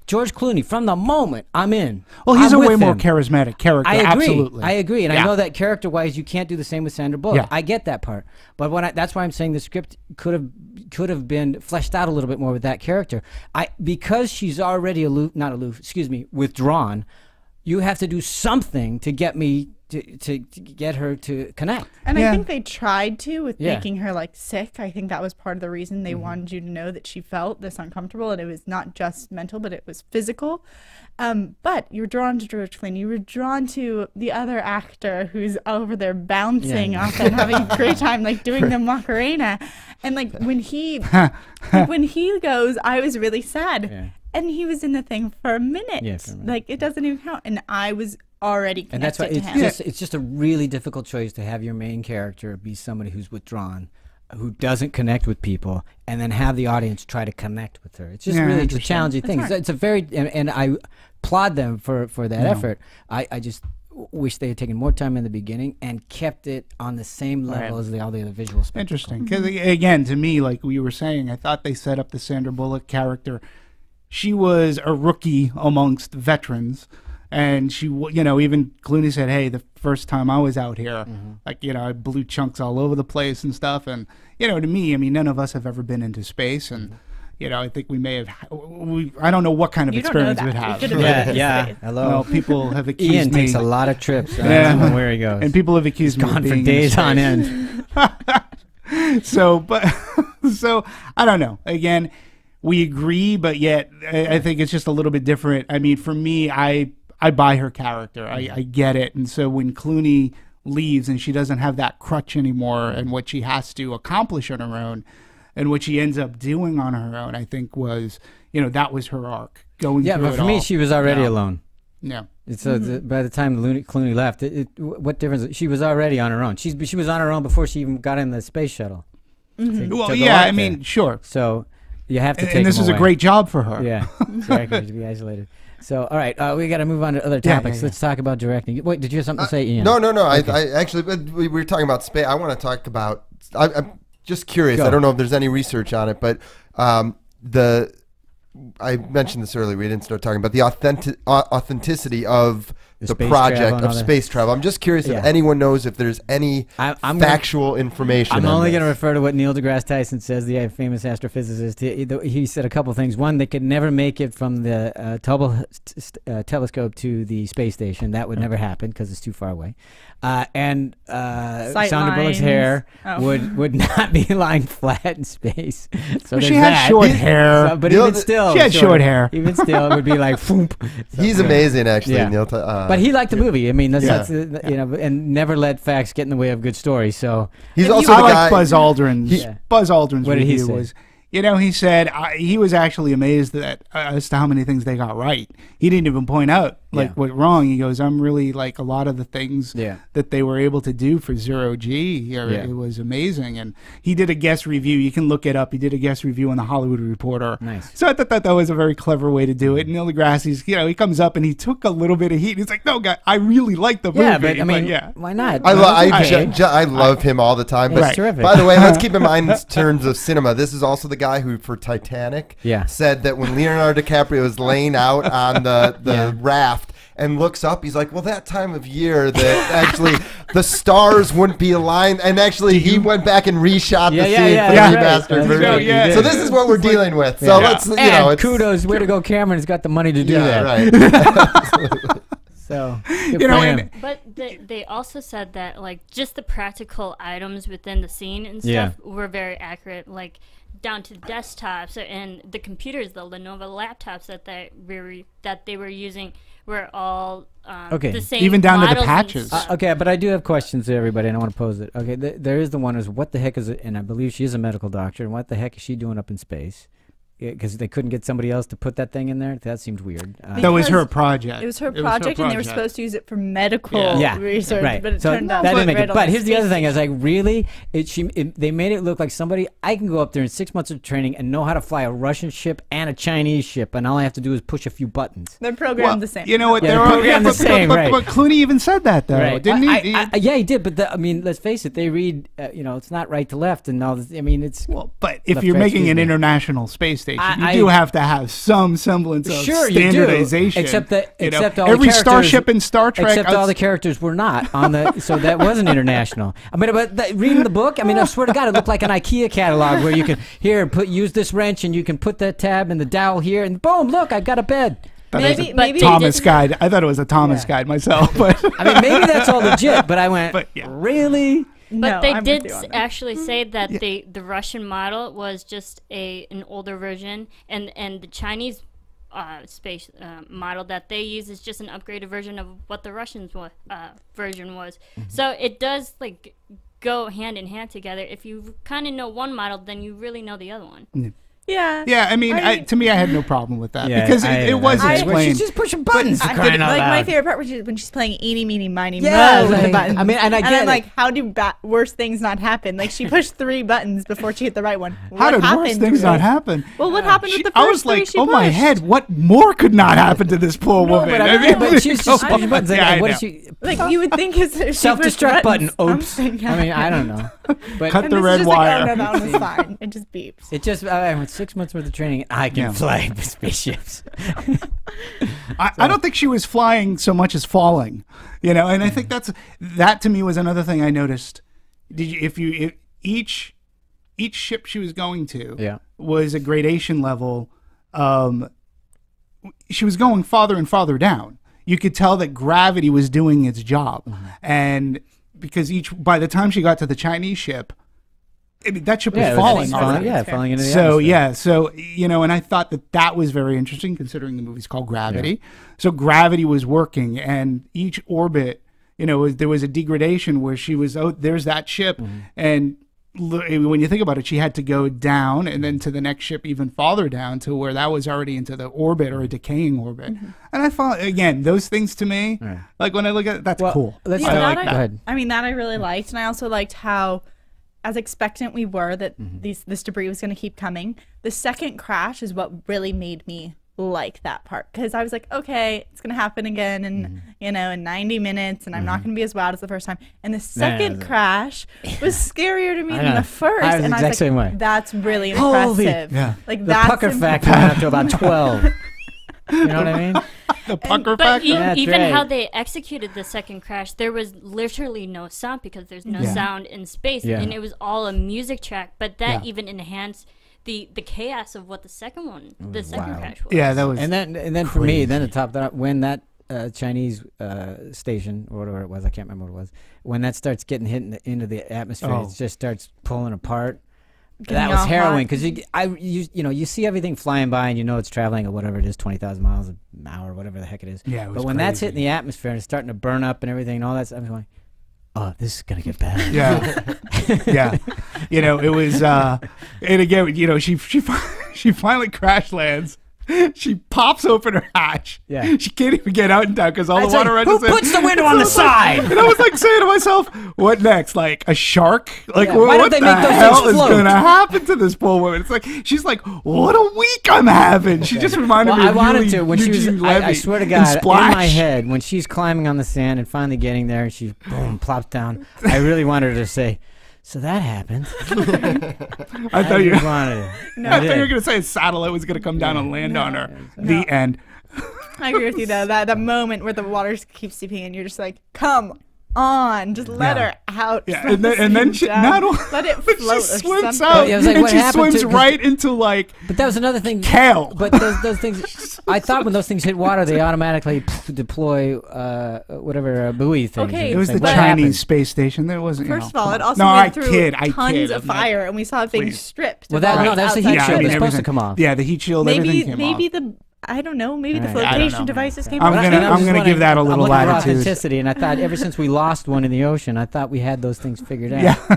George Clooney, from the moment I'm in. Well, he's a way more charismatic character. I agree. Absolutely. I agree, and I know that character-wise, you can't do the same with Sandra Bullock. Yeah. I get that part, but that's why I'm saying the script could have been fleshed out a little bit more with that character. Because she's already withdrawn. You have to do something to get me to get her to connect. And I think they tried to with making her like sick. I think that was part of the reason they wanted you to know that she felt this uncomfortable, and it was not just mental, but it was physical. But you're drawn to George Clooney. You were drawn to the other actor who's over there bouncing off and having a great time, like doing the Macarena. And like when he goes, I was really sad. Yeah. And he was in the thing for a minute. Yeah, for a minute. Like, it doesn't even count. And I was already connected to him. It's just a really difficult choice to have your main character be somebody who's withdrawn, who doesn't connect with people, and then have the audience try to connect with her. It's just really a challenging thing. It's a very, and I applaud them for that effort. I just wish they had taken more time in the beginning and kept it on the same level as all the other visual spectacle. Interesting. Because, again, to me, like we were saying, I thought they set up the Sandra Bullock character. She was a rookie amongst veterans, and she, you know, even Clooney said, "Hey, the first time I was out here, like, you know, I blew chunks all over the place and stuff." And, you know, to me, I mean, none of us have ever been into space, and you know, I think we may have. I don't know what kind of experience we'd have. Yeah. Hello. Well, people have accused Ian me. takes a lot of trips. I don't know where he goes. And people have accused me of being for days on end. So I don't know. Again, we agree, but yet I think it's just a little bit different. I mean, for me, I buy her character. I get it. And so when Clooney leaves and she doesn't have that crutch anymore and what she has to accomplish on her own and what she ends up doing on her own, I think was, you know, that was her arc going through it all. Yeah, but for me, she was already alone. Yeah. So by the time Clooney left, what difference? She was already on her own. She was on her own before she even got in the space shuttle. Well, yeah, I mean, sure. So you have to take and this is away. A great job for her. Yeah, exactly, to be isolated. So, all right, we got to move on to other topics. Let's talk about directing. Wait, did you have something to say, Ian? No. Okay. I actually, we were talking about space. I want to talk about. I'm just curious. I don't know if there's any research on it, but I mentioned this earlier. We didn't start talking about the authenticity of the project of space travel. I'm just curious if anyone knows if there's any factual information. I'm only going to refer to what Neil deGrasse Tyson says, the famous astrophysicist. He said a couple things. One, they could never make it from the telescope to the space station. That would never happen because it's too far away. And Sandra Bullock's hair would not be lying flat in space. So she had short hair. So, but even still, she had short hair. Even still, it would be like, foomp. So, he's amazing, actually. Neil. But he liked the movie. I mean, that's you know, and never let facts get in the way of good stories. So he's also I the like guy. Buzz Aldrin's. Buzz Aldrin's review was. You know, he said he was actually amazed that as to how many things they got right. He didn't even point out went wrong. He goes, I'm really like a lot of the things Yeah. that they were able to do for Zero G. It was amazing. And he did a guest review. You can look it up. He did a guest review on the Hollywood Reporter. Nice. So I thought that was a very clever way to do it. Neil deGrasse's, he comes up and he took a little bit of heat. He's like, no, guy, I really like the movie. Yeah, but I mean, why not? I love him all the time. But terrific. by the way, let's keep in mind in terms of cinema, this is also the guy who, for Titanic, said that when Leonardo DiCaprio was laying out on the raft and looks up, he's like, well, that time of year that actually the stars wouldn't be aligned, and actually he went back and reshot the scene for the remastered version. So this is what we're dealing with. So let's, and kudos, way to go, Cameron has got the money to do that. Right. So, but they also said that like just the practical items within the scene and stuff were very accurate, like down to desktops and the computers, the Lenovo laptops that they were using were all the same. Even down to the patches. Okay, but I do have questions to everybody, and I want to pose it. Okay, there is the one is what the heck is it? And I believe she is a medical doctor. And what the heck is she doing up in space? Because they couldn't get somebody else to put that thing in there. That seemed weird. That was her project. It was her project, and they were supposed to use it for medical research. Right. But it so turned out that didn't make it. But here's the other thing: I was like, really? They made it look like somebody. I can go up there in 6 months of training and know how to fly a Russian ship and a Chinese ship, and all I have to do is push a few buttons. They're programmed the same. You know what? They're programmed the same. But Clooney even said that, though, didn't he? Yeah, he did. But I mean, let's face it. They read. It's not right to left, and all. I mean, it's. Well, but if you're making an international space station, you do have to have some semblance of standardization. Except all every the starship in Star Trek. Except all the characters were not on the. So that wasn't international. I mean, but reading the book, I mean, I swear to God, it looked like an IKEA catalog where you can use this wrench and you can put that tab and the dowel here and boom, look, I've got a bed. Maybe Thomas guide. I thought it was a Thomas guide myself, but I mean, maybe that's all legit. But I went, really? But they did actually say that the Russian model was just an older version, and the Chinese space model that they use is just an upgraded version of what the Russian version was. So it does like go hand in hand together. If you kind of know one model, then you really know the other one. Yeah. Yeah, I mean, to me, I had no problem with that because it was explained. She's just pushing buttons. Like my favorite part was when she's playing eeny, meeny, miny, mo with the buttons. I mean, and I'm like, how do worse things not happen? Like, she pushed 3 buttons before she hit the right one. How did worse things not happen? Well, what happened with the first I was like, she oh my head, what more could not happen to this poor woman? But I mean, but she's just pushing buttons. What is she? Like, you would think it's self-destruct button. Oops. I mean, I don't know. But cut the red wire. Like, oh, no, that one was fine. It just beeps. It just, I went 6 months worth of training. I can fly spaceships. I don't think she was flying so much as falling, and I think that to me was another thing I noticed. If each ship she was going to was a gradation level, she was going farther and farther down. You could tell that gravity was doing its job, and because by the time she got to the Chinese ship, I mean, that ship was falling. Falling into the atmosphere. So and I thought that was very interesting considering the movie's called Gravity. Yeah. So gravity was working, and each orbit, there was a degradation where she was, there's that ship, and when you think about it, she had to go down and then to the next ship even farther down to where that was already into the orbit or a decaying orbit. And I thought, again, those things to me, like when I look at it, that's cool. Let's go ahead. I mean, that I really liked, and I also liked how, as expectant we were that this debris was going to keep coming. The second crash is what really made me like that part, because I was like, okay, it's going to happen again in in 90 minutes, and I'm not going to be as wild as the first time. And the second crash was scarier to me than the first. I was and the I was exact same way. That's really impressive. Like the pucker factor went up to about 12. You know what I mean? The pucker factor. Even how they executed the second crash, there was literally no sound because there's no sound in space, and it was all a music track. But that even enhanced the chaos of what the second crash was. Yeah, that was. And then for me, then to top that up, when that Chinese station or whatever it was, I can't remember what it was, when that starts getting hit into the atmosphere, it just starts pulling apart. That was harrowing because you see everything flying by and it's traveling at whatever it is, 20,000 miles an hour, whatever the heck it is. Yeah, but when that's hitting the atmosphere and it's starting to burn up and everything and all that stuff, I'm going, oh, this is gonna get bad. Yeah. It was and again, she finally crash lands. She pops open her hatch. Yeah. She can't even get out in time because all I'd the say, water rushes who in. puts the window on the side? And I was like saying to myself, what next? Like a shark? Like Yeah, why don't what they the make those hell things is float? going to happen to this poor woman? It's like, she's like, what a week I'm having. She just reminded me I of wanted to when she was. Eugene I Levy swear to in God, in Splash. my head, when she's climbing on the sand and finally getting there, and she boom plops down. I really wanted her to say, "So that happened." I thought you. really wanted it. No, I thought you were going to say a satellite was going to come down and land on her. No. The end. I agree with you though. That moment where the water keeps seeping in, you're just like, come on, just let her out. Yeah, from and then the she down. not only let it when float she or swims something. out, Well, yeah, it was like, and what she happened swims to- right into like But that was another thing. kale. But those things, I thought when those things hit water, they automatically deploy whatever buoy thing. Okay, It was the What Chinese happened? space station. There wasn't. First of all, it also no, went I through kid. tons of I'm not- fire, and we saw things Please. stripped. Well, of that all no, that's the outside heat Yeah, I shield. mean, It's supposed to everything- come off. Yeah, the heat shield. Maybe everything came maybe off. the I don't know. Maybe the All right. I don't flotation know. devices came. I'm off. gonna- I was I'm just give that a I'm little looking for latitude. authenticity, and I thought ever since we lost one in the ocean, I thought we had those things figured out. Yeah.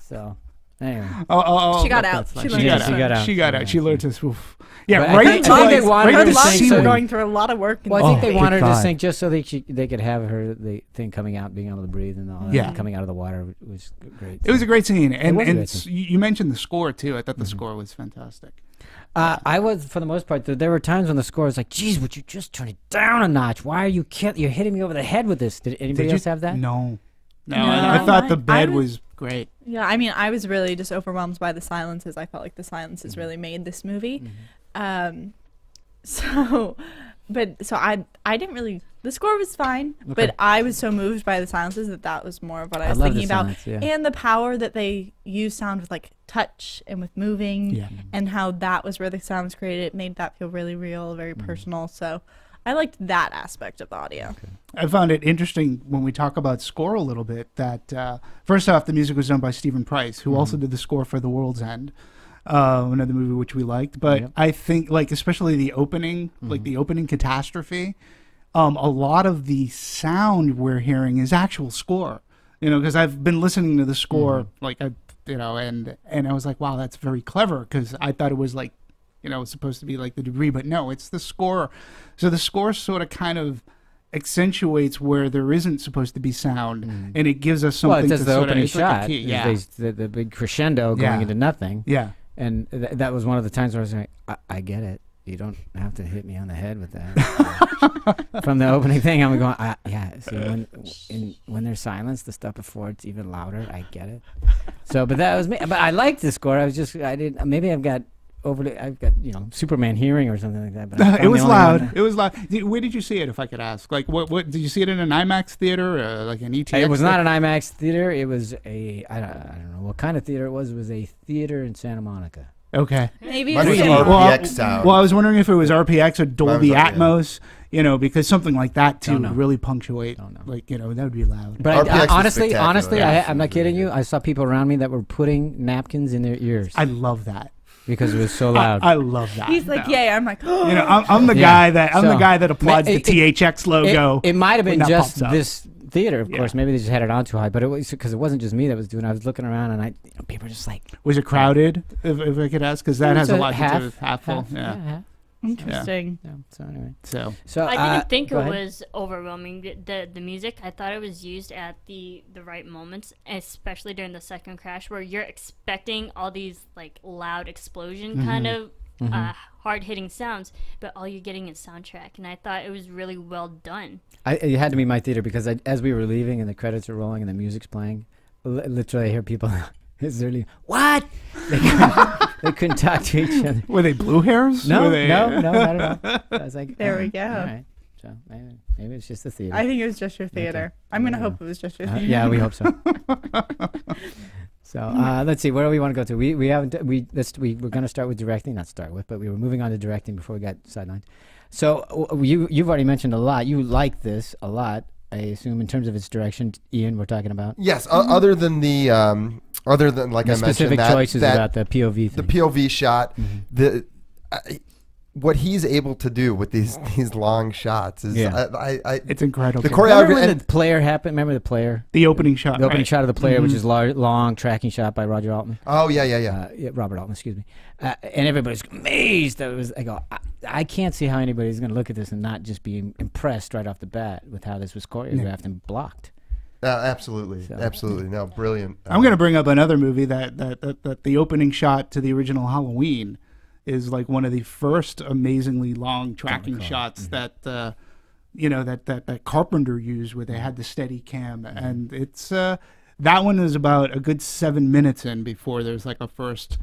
So anyway. Oh, She got but out. that's fine. She She learned got to out. swim. She got out. She got Yeah, out. She learned to. Oof. Yeah, But right I into think like they wanted right her into to Her sing lungs so- were seaweed. going through a lot of work. Well, I think Oh, they good wanted her to God. sing just so they could have her the thing coming out, being able to breathe, and all that Yeah. coming out of the water was great. It was a great scene, and was a and great scene. you mentioned the score too. I thought the score was fantastic. I was, for the most part, there were times when the score was like, "Geez, would you just turn it down a notch? Why are you you're hitting me over the head with this?" Did anybody Did else you have that? No. No, I thought the I bed was- was great. Yeah, I mean, I was really just overwhelmed by the silences. I felt like the silences really made this movie. So I didn't really. The score was fine, but I was so moved by the silences that was more of what I was love thinking the about, silence, yeah. and the power that they use sound with like touch and with moving, Yeah. and how that was where the sound was created. It made that feel really real, very personal. So I liked that aspect of the audio. I found it interesting when we talk about score a little bit that first off, the music was done by Stephen Price, who also did the score for The World's End, another movie which we liked. But Yep. I think, like, especially the opening, like the opening catastrophe, a lot of the sound we're hearing is actual score. You know, because I've been listening to the score, like, and I was like, wow, that's very clever, because I thought it was like, you know, it's supposed to be like the debris, but no, it's the score. So the score sort of kind of accentuates where there isn't supposed to be sound, and it gives us something. Well, it does to the sort opening of, it's like a shot. key, is yeah, the big crescendo going Yeah. into nothing. yeah. And that was one of the times where I was like, I get it. You don't have to hit me on the head with that. From the opening thing, I'm going, yeah. See, when there's silence, the stuff before it's even louder. I get it. So, but that was me. But I liked the score. I didn't. Maybe I've got Superman hearing or something like that. But It was loud. It was loud. Where did you see it, if I could ask? Like, what did you see it in an IMAX theater, or like an ETX? It was not an IMAX theater. It was I don't know what kind of theater it was. It was a theater in Santa Monica. Okay. Maybe Mine was it's RPX sound. Well, I was wondering if it was RPX or Dolby Mine was, Atmos, you know, because something like that too Don't know. would really punctuate. Don't know. Like, you know, that would be loud. But RPX was honestly, spectacular. I'm not kidding you. I saw people around me that were putting napkins in their ears I love that. because it was so loud. I love that. He's like, No. yeah. I'm like, You know, I'm the guy that So, applauds the THX logo. It might have when been that just pops up. this theater, of Yeah. course. Maybe they just had it on too high, but it was because it wasn't just me that was doing it. I was looking around and people were just like, Was it crowded? If I could ask, because that has a lot to do with half full. half, Yeah. half. interesting. Yeah. So anyway, So I didn't think it go ahead. was overwhelming. The music, I thought it was used at the right moments, especially during the second crash, where you're expecting all these like loud explosion kind of hard hitting sounds, but all you're getting is soundtrack, and I thought it was really well done. It had to be my theater because as we were leaving and the credits were rolling and the music's playing, literally I hear people. It's literally what they couldn't talk to each other. were they blue hairs? No, Were they, not at all. I was like, There we go. All right. So maybe it's just the theater. I think it was just your theater. I'm gonna hope it was just your theater. Yeah, we hope so. So let's see. Where do we want to go to? We're going to start with directing. Not start with, but we were moving on to directing before we got sidelined. So you've already mentioned a lot. You like this a lot, I assume, in terms of its direction. Ian, we're talking about. Yes, other than like The I specific mentioned, choices that about the POV thing. the POV shot, what he's able to do with these long shots is it's incredible. The Remember choreography. when the player happened? Remember the player? The opening shot. The opening right. shot of the player, which is long tracking shot by Roger Altman. Oh yeah. Robert Altman, excuse me. And everybody's amazed. I go, I can't see how anybody's going to look at this and not just be impressed right off the bat with how this was choreographed and blocked. Absolutely. No, brilliant. I'm going to bring up another movie that the opening shot to the original Halloween is like one of the first amazingly long tracking shots that you know that Carpenter used, where they had the steady cam, and it's that one is about a good 7 minutes in before there's like a first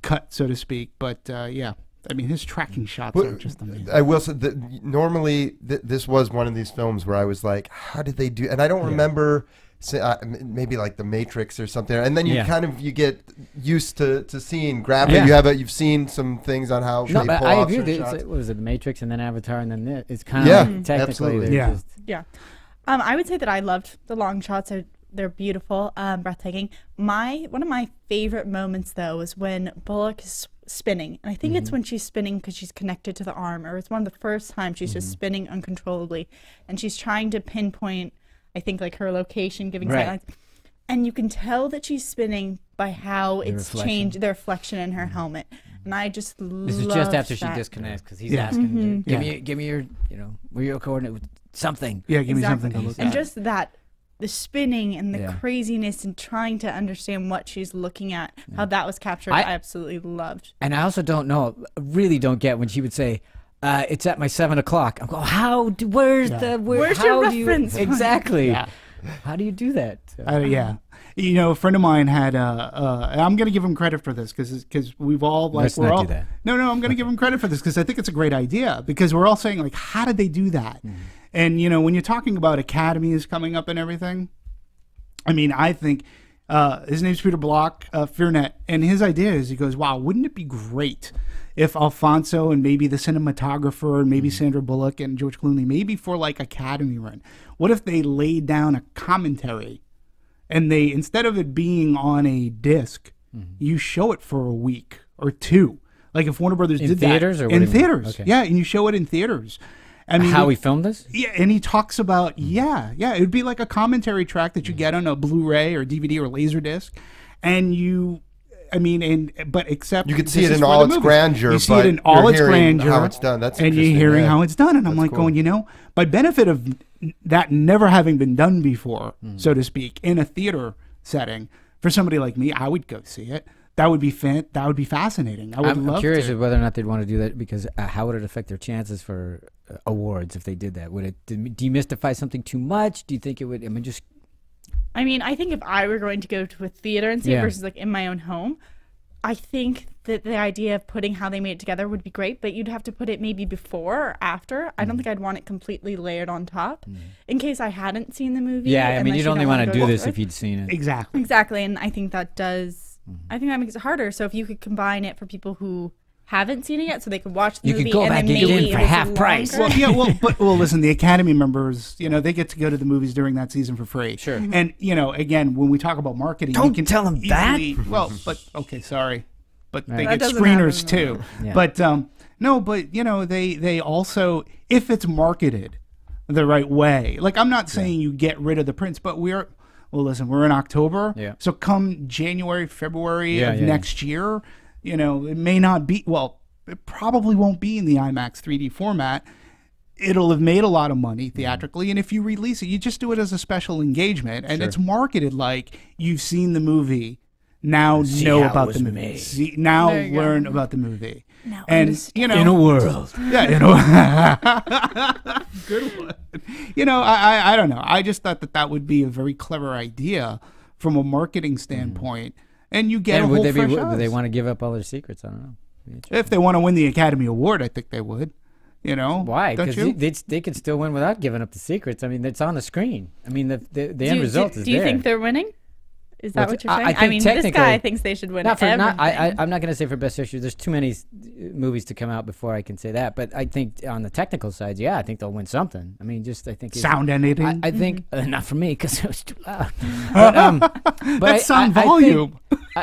cut, so to speak. But yeah, I mean his tracking shots are just amazing. I will say that normally this was one of these films where I was like, how did they do? And I don't remember. Maybe like The Matrix or something, and then you you get used to seeing gravity. You've seen some things on how they pull I off agree. certain shots. What was it, The Matrix, and then Avatar, and then this? It's kind of like technically, yeah. I would say that I loved the long shots. They're beautiful, breathtaking. One of my favorite moments though is when Bullock is spinning, and I think it's when she's spinning because she's connected to the arm, or it's one of the first times she's just spinning uncontrollably, and she's trying to pinpoint, I think, like her location, giving sightlines. And you can tell that she's spinning by how it's changed, the reflection in her helmet. And I just love This is just after she disconnects, because he's asking, give me your, where your coordinate, something. Yeah, give me something to look at. And just that, the spinning and the craziness and trying to understand what she's looking at, how that was captured, I absolutely loved. And I also really don't get when she would say, it's at my 7 o'clock. I'm going, where's your reference? Exactly. How do you do that? Yeah. You know, a friend of mine had, I'm going to give him credit for this because we've all, like, Let's not do that. No, I'm going to give him credit for this because I think it's a great idea, because we're all saying, like, how did they do that? And, you know, when you're talking about academies coming up and everything, I mean, I think his name's Peter Block, FearNet, and his idea is, he goes, wow, wouldn't it be great if Alfonso and maybe the cinematographer and maybe Sandra Bullock and George Clooney, maybe for like Academy run, what if they laid down a commentary and they, instead of it being on a disc, you show it for a week or two? Like if Warner Brothers did theaters, that. or in theaters. Okay. Yeah, and you show it in theaters. I mean, how we filmed this? Yeah, and he talks about, it would be like a commentary track that you get on a Blu-ray or DVD or Laserdisc, and you, I mean, but except you could see it in all its grandeur. You see it in all its grandeur, how it's done. That's and you're hearing how it's done, and I'm like, cool. going, by benefit of that never having been done before, so to speak, in a theater setting, for somebody like me, I would go see it. That would be that would be fascinating. I'm curious whether or not they'd want to do that, because how would it affect their chances for awards if they did that? Would it demystify something too much? Do you think it would? I mean, I think if I were going to go to a theater and see it versus like in my own home, I think that the idea of putting how they made it together would be great, but you'd have to put it maybe before or after. I don't think I'd want it completely layered on top in case I hadn't seen the movie. Yeah, I mean, you'd only want to do this if you'd seen it. Exactly, and I think that does. I think that makes it harder. So if you could combine it for people who haven't seen it yet, so they could watch the movie, could go and back then and get maybe in for half price. Well, listen, the Academy members, they get to go to the movies during that season for free. Sure. And again, when we talk about marketing, don't tell them that. Well, but okay, sorry, but they get screeners too. Yeah. But no, but they also, if it's marketed the right way, like I'm not saying you get rid of the prints, but well, listen, we're in October, so come January, February of next year, it may not be, it probably won't be in the IMAX 3D format. It'll have made a lot of money theatrically, and if you release it, you just do it as a special engagement, and it's marketed like you've seen the movie, now know about the movie. Now learn about the movie. Now and in a world. Yeah, good one. I don't know. I just thought that would be a very clever idea from a marketing standpoint, and you get a whole fresh eyes. Would they want to give up all their secrets? I don't know. If they want to win the Academy Award, I think they would. Why? Because they could still win without giving up the secrets. I mean, it's on the screen. I mean, the end result is there. Do you think they're winning? Is that what you're saying? I mean, this guy thinks they should win everything. I'm not going to say for Best Picture. There's too many movies to come out before I can say that. But I think on the technical side, I think they'll win something. I mean, I think sound editing. I think not for me because it was too loud. But that's sound volume.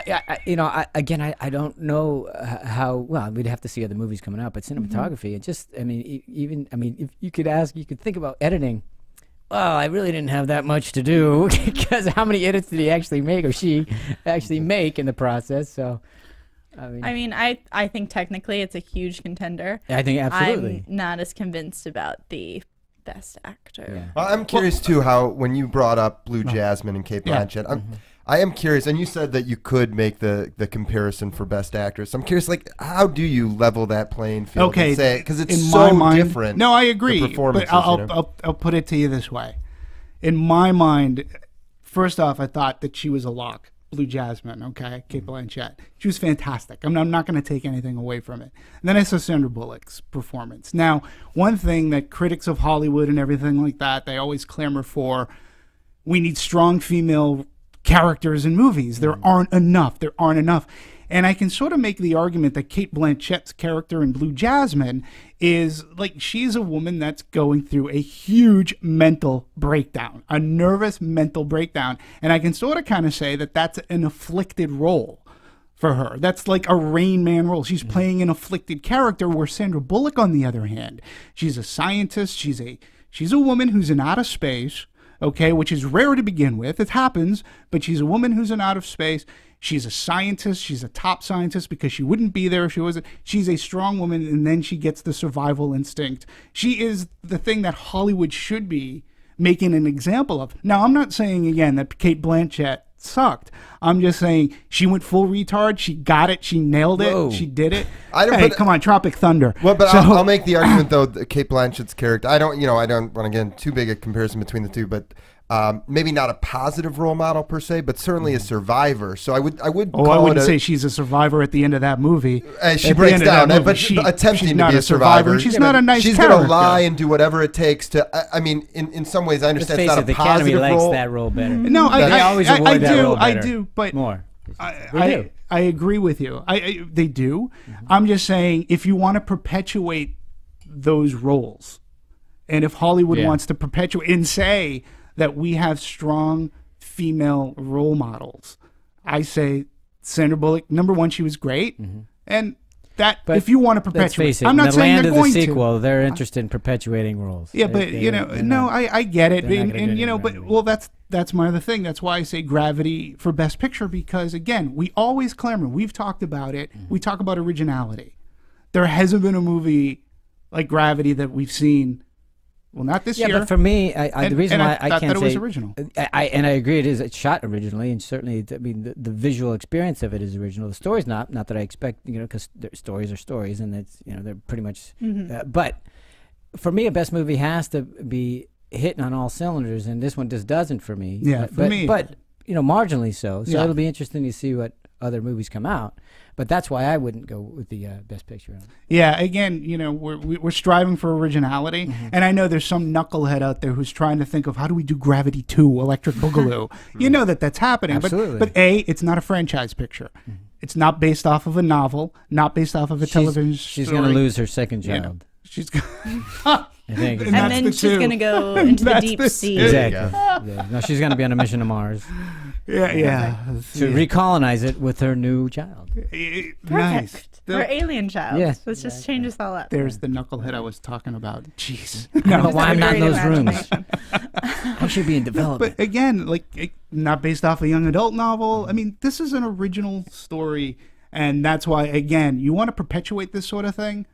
I don't know how well. We'd have to see other movies coming out, but cinematography, if you could think about editing. Well, I really didn't have that much to do because how many edits did he actually make or she actually make in the process? So, I think technically it's a huge contender. I think absolutely. I'm not as convinced about the best actor. Yeah. Well, I'm curious too how when you brought up Blue Jasmine and Cate Blanchett, I am curious, and you said that you could make the comparison for Best Actress. I'm curious, like, how do you level that playing field? Okay, and say, because it's in so my mind, different. No, I agree. The performances, but I'll put it to you this way. In my mind, first off, I thought that she was a lock. Blue Jasmine, okay, Cate Blanchett. She was fantastic. I'm not going to take anything away from it. And then I saw Sandra Bullock's performance. Now, one thing that critics of Hollywood and everything like that, they always clamor for, we need strong female characters in movies. There aren't enough. And I can sort of make the argument that Cate Blanchett's character in Blue Jasmine is like she's a woman that's going through a huge mental breakdown, a nervous mental breakdown. And I can sort of kind of say that that's an afflicted role for her. That's like a Rain Man role. She's playing an afflicted character, where Sandra Bullock, on the other hand, she's a scientist. She's a woman who's in outer space. Okay, which is rare to begin with. It happens, but she's a woman who's in outer space. She's a scientist. She's a top scientist because she wouldn't be there if she wasn't. She's a strong woman, and then she gets the survival instinct. She is the thing that Hollywood should be making an example of. Now, I'm not saying, again, that Cate Blanchett sucked. I'm just saying she went full retard. She got it. She nailed it. Whoa. She did it. Come on, Tropic Thunder. Well, but I'll make the argument though that Cate Blanchett's character. I don't want to get into too big a comparison between the two, but maybe not a positive role model per se, but certainly a survivor. So I would. I wouldn't say she's a survivor at the end of that movie. She breaks down, but attempting to be a survivor. She's not a nice character. She's going to lie and do whatever it takes to. I mean, in some ways, I understand it's not a the positive Academy role. likes that role better. No, I do, but more. I agree with you. They do. I'm just saying, if you want to perpetuate those roles, and if Hollywood wants to perpetuate and say that we have strong female role models, I say Sandra Bullock. Number one, she was great, and that if you want to perpetuate, let's face it, I'm not saying they're going to. The sequel, they're interested in perpetuating roles. Yeah, but I get it, and that's my other thing. That's why I say Gravity for Best Picture, because again, we always clamor. We've talked about it. We talk about originality. There hasn't been a movie like Gravity that we've seen. Well, not this year. Yeah, but for me, the reason why I can't say it was original. I agree, it's shot originally, and certainly, I mean, the visual experience of it is original. The story's not that I expect, because stories are stories, and it's they're pretty much. But for me, a best movie has to be hitting on all cylinders, and this one just doesn't for me. Yeah, for me, but marginally so. So it'll be interesting to see what other movies come out. But that's why I wouldn't go with the Best Picture. Yeah, again, we're striving for originality, and I know there's some knucklehead out there who's trying to think of how do we do Gravity 2, Electric Boogaloo. You know that's happening. Absolutely. But it's not a franchise picture. It's not based off of a novel, not based off of a television She's story. going to lose her second child. She's I think. And then she's going to go into the deep sea. Exactly. No, she's going to be on a mission to Mars. Yeah. To recolonize it with her new child. Nice. Her alien child. Yes. Let's just change this all up. There's the knucklehead I was talking about. Jeez. I don't know why I'm not in those rooms. I should be in development. But again, not based off a young adult novel. I mean, this is an original story, and that's why, again, you want to perpetuate this sort of thing.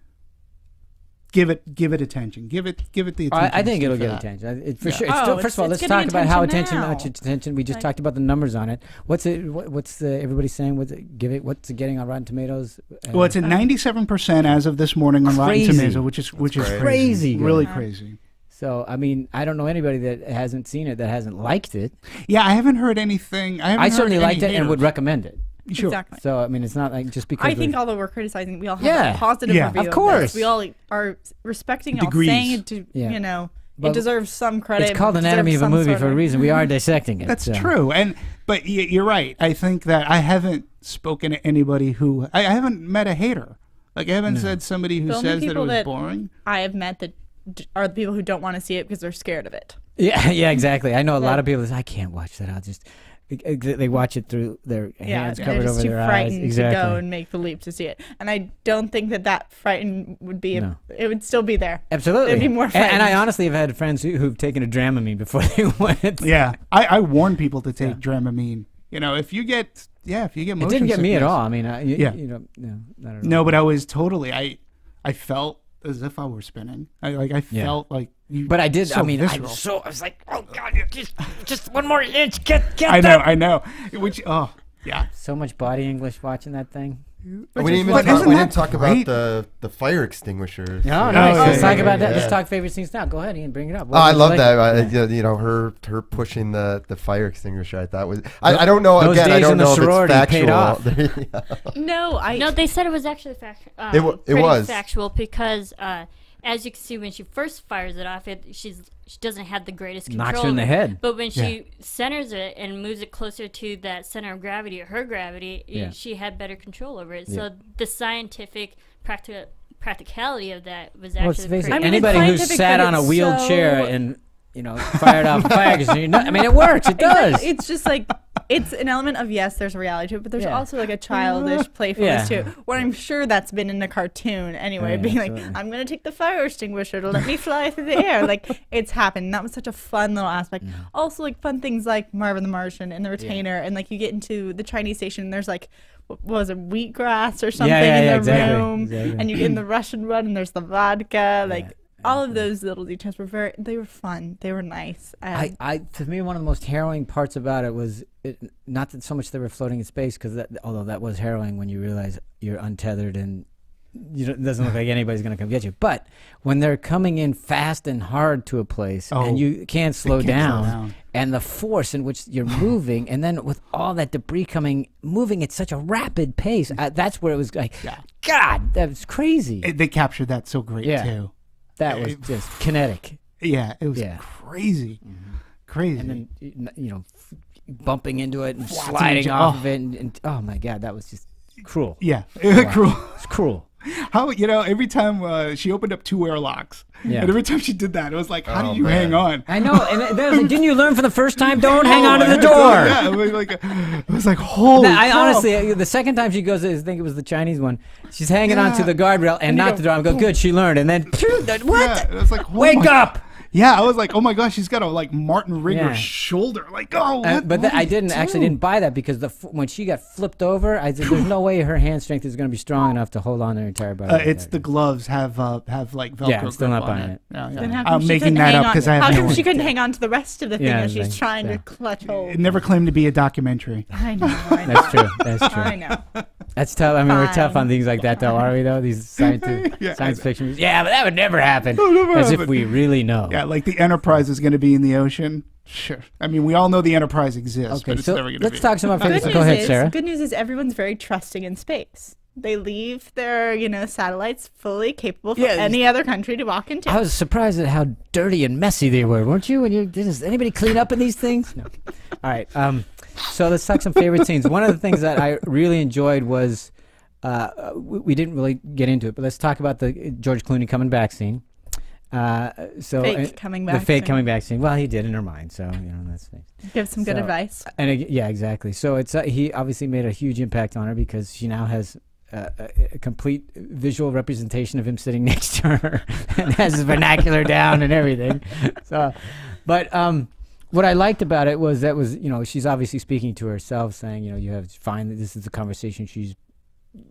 Give it attention. Give it the attention. I think it'll get attention. For sure. First of all, let's talk about how attention. We just talked about the numbers on it. What's everybody saying? What's it getting on Rotten Tomatoes? Well, it's at 97% as of this morning on Rotten Tomatoes, which is crazy. Really crazy. So, I mean, I don't know anybody that hasn't seen it that hasn't liked it. Yeah, I haven't heard anything. I certainly liked it and would recommend it. Sure. Exactly. So, I mean, it's not like just because. I think although we're criticizing, we all have a positive review. Of course. We all are respecting Degrees. All saying it to, it deserves some credit. It's called Anatomy of a Movie for a reason. We are dissecting it. That's true. But you're right. I think that I haven't spoken to anybody who. I haven't met a hater. I haven't said somebody who says that it was boring. I have met that are the people who don't want to see it because they're scared of it. Yeah, exactly. I know a lot of people say, I can't watch that. they watch it through their hands they're covered just over too their eyes. frightened Exactly. to go and make the leap to see it. And I don't think that frightened would be. No. It would still be there. Absolutely. It'd be more frightened. And I honestly have had friends who've taken a Dramamine before they went. Yeah, I warn people to take Dramamine. You know, if you get motion It didn't get me at sickness- all. I mean, Yeah. you know, no, not at all. No, but I was totally. I felt as if I were spinning. I felt like. But I did. So I mean, visceral. I was like, oh god, just one more inch. Get I know. Which yeah. So much body English watching that thing. We didn't But isn't we that didn't talk great? about the fire extinguishers. No, nice. let's talk yeah, about that. yeah. Let's talk favorite scenes now. Go ahead, Ian, bring it up. Oh, I love that. Like You know, her pushing the fire extinguisher. I thought was. I don't know. Those Again, I days don't in the know if it's sorority paid factual. off. No, they said it was actually It was factual because as you can see when she first fires it off, she doesn't have the greatest control. Knocks her in the of it. head. But when she centers it and moves it closer to that center of gravity, or her gravity, she had better control over it. So the scientific practicality of that was Well, let's actually face it, pretty. anybody who scientific, sat but on a it's wheelchair so- and fired off a fire extinguisher, I mean, it works. It does. Exactly. It's just like it's an element of yes, there's a reality to it, but there's Yeah. also like a childish playfulness Yeah. to it. Where I'm sure that's been in a cartoon anyway, Yeah, being absolutely. like, I'm gonna take the fire extinguisher to let me fly through the air. Like it's happened. That was such a fun little aspect. Mm-hmm. Also like fun things like Marvin the Martian and the Retainer, and like you get into the Chinese station. And there's like what was it, wheatgrass or something in the exactly, room, exactly. and you get in the Russian one, and there's the vodka, like. All of those little details were they were fun. They were nice. To me, one of the most harrowing parts about it was not that so much they were floating in space, because although that was harrowing when you realize you're untethered and it doesn't look like anybody's going to come get you. But when they're coming in fast and hard to a place and you can't slow down, and the force in which you're moving, and then with all that debris moving at such a rapid pace, that's where it was like, God, that was crazy. They captured that so great too. That was just kinetic. Yeah, it was crazy, crazy. And then bumping into it and sliding off of it, and oh my God, that was just cruel. Yeah, Wow. cruel. It's cruel. How every time she opened up 2 airlocks, and every time she did that, it was like, how did you hang on? I know, and didn't you learn for the first time? Don't hang on to the door. Yeah, it was like holy. Honestly, the second time she goes, I think it was the Chinese one. She's hanging onto the guardrail and not the door. I go, good, she learned, and then what? Yeah, it was like, oh wake up. Yeah, I was like, oh my gosh, she's got a like Martin Rigger shoulder. Like, what? But I didn't buy that, because when she got flipped over, I said, there's no way her hand strength is going to be strong enough to hold on to her entire body. It's the gloves have like Velcro. Yeah, I'm still not grip on buying it. Yeah. Then how come I'm she making couldn't that hang up on- because I have How no come she idea. couldn't hang on to the rest of the thing Yeah, as she's like, trying to clutch hold? It never claimed to be a documentary. I know. That's true. That's true. I know. That's tough. I mean, we're tough Fine. on things like that, though, are we? Though these science fiction movies. Yeah, but that would never happen. never As if happen. we really know. Yeah, like the Enterprise is going to be in the ocean. Sure. I mean, we all know the Enterprise exists, Okay, but it's so never going to be. let's talk some about favorites. Good Go ahead, news Sarah. Good news is everyone's very trusting in space. They leave their, satellites fully capable for any other country to walk into. I was surprised at how dirty and messy they were, weren't you? Does anybody clean up in these things? No. All right. So let's talk some favorite scenes. One of the things that I really enjoyed was we didn't really get into it, but let's talk about the George Clooney coming back scene. Fake coming back The fake scene. coming back scene. Well, he did in her mind, so that's fake. Give some good So- advice. And yeah, exactly. So it's he obviously made a huge impact on her, because she now has a complete visual representation of him sitting next to her and has his vernacular down and everything. So, but what I liked about it was she's obviously speaking to herself, saying you have this is the conversation she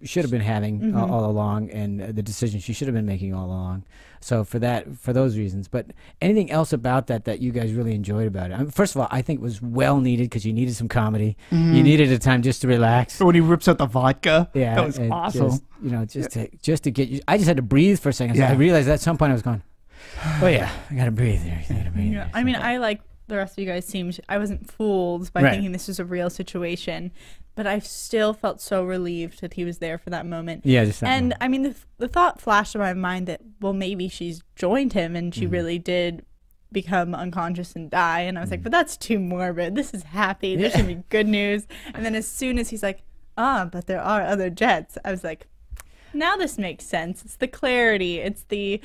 should have been having all along, and the decision she should have been making all along. So for those reasons. But anything else about that you guys really enjoyed about it? I mean, first of all, I think it was well needed, because you needed some comedy. You needed a time just to relax. So when he rips out the vodka, Yeah, that was and awesome. just to get you. I just had to breathe for a second. So I realized at some point I was going, oh yeah, I gotta breathe there. I gotta breathe. Yeah, I mean, I like the rest of you guys seemed. I wasn't fooled by thinking this was a real situation, but I still felt so relieved that he was there for that moment. Yeah, just that and moment. I mean, the thought flashed in my mind that maybe she's joined him and she really did become unconscious and die. And I was like, but that's too morbid. This is happy. This should be good news. And then as soon as he's like, but there are other jets, I was like, now this makes sense. It's the clarity. It's the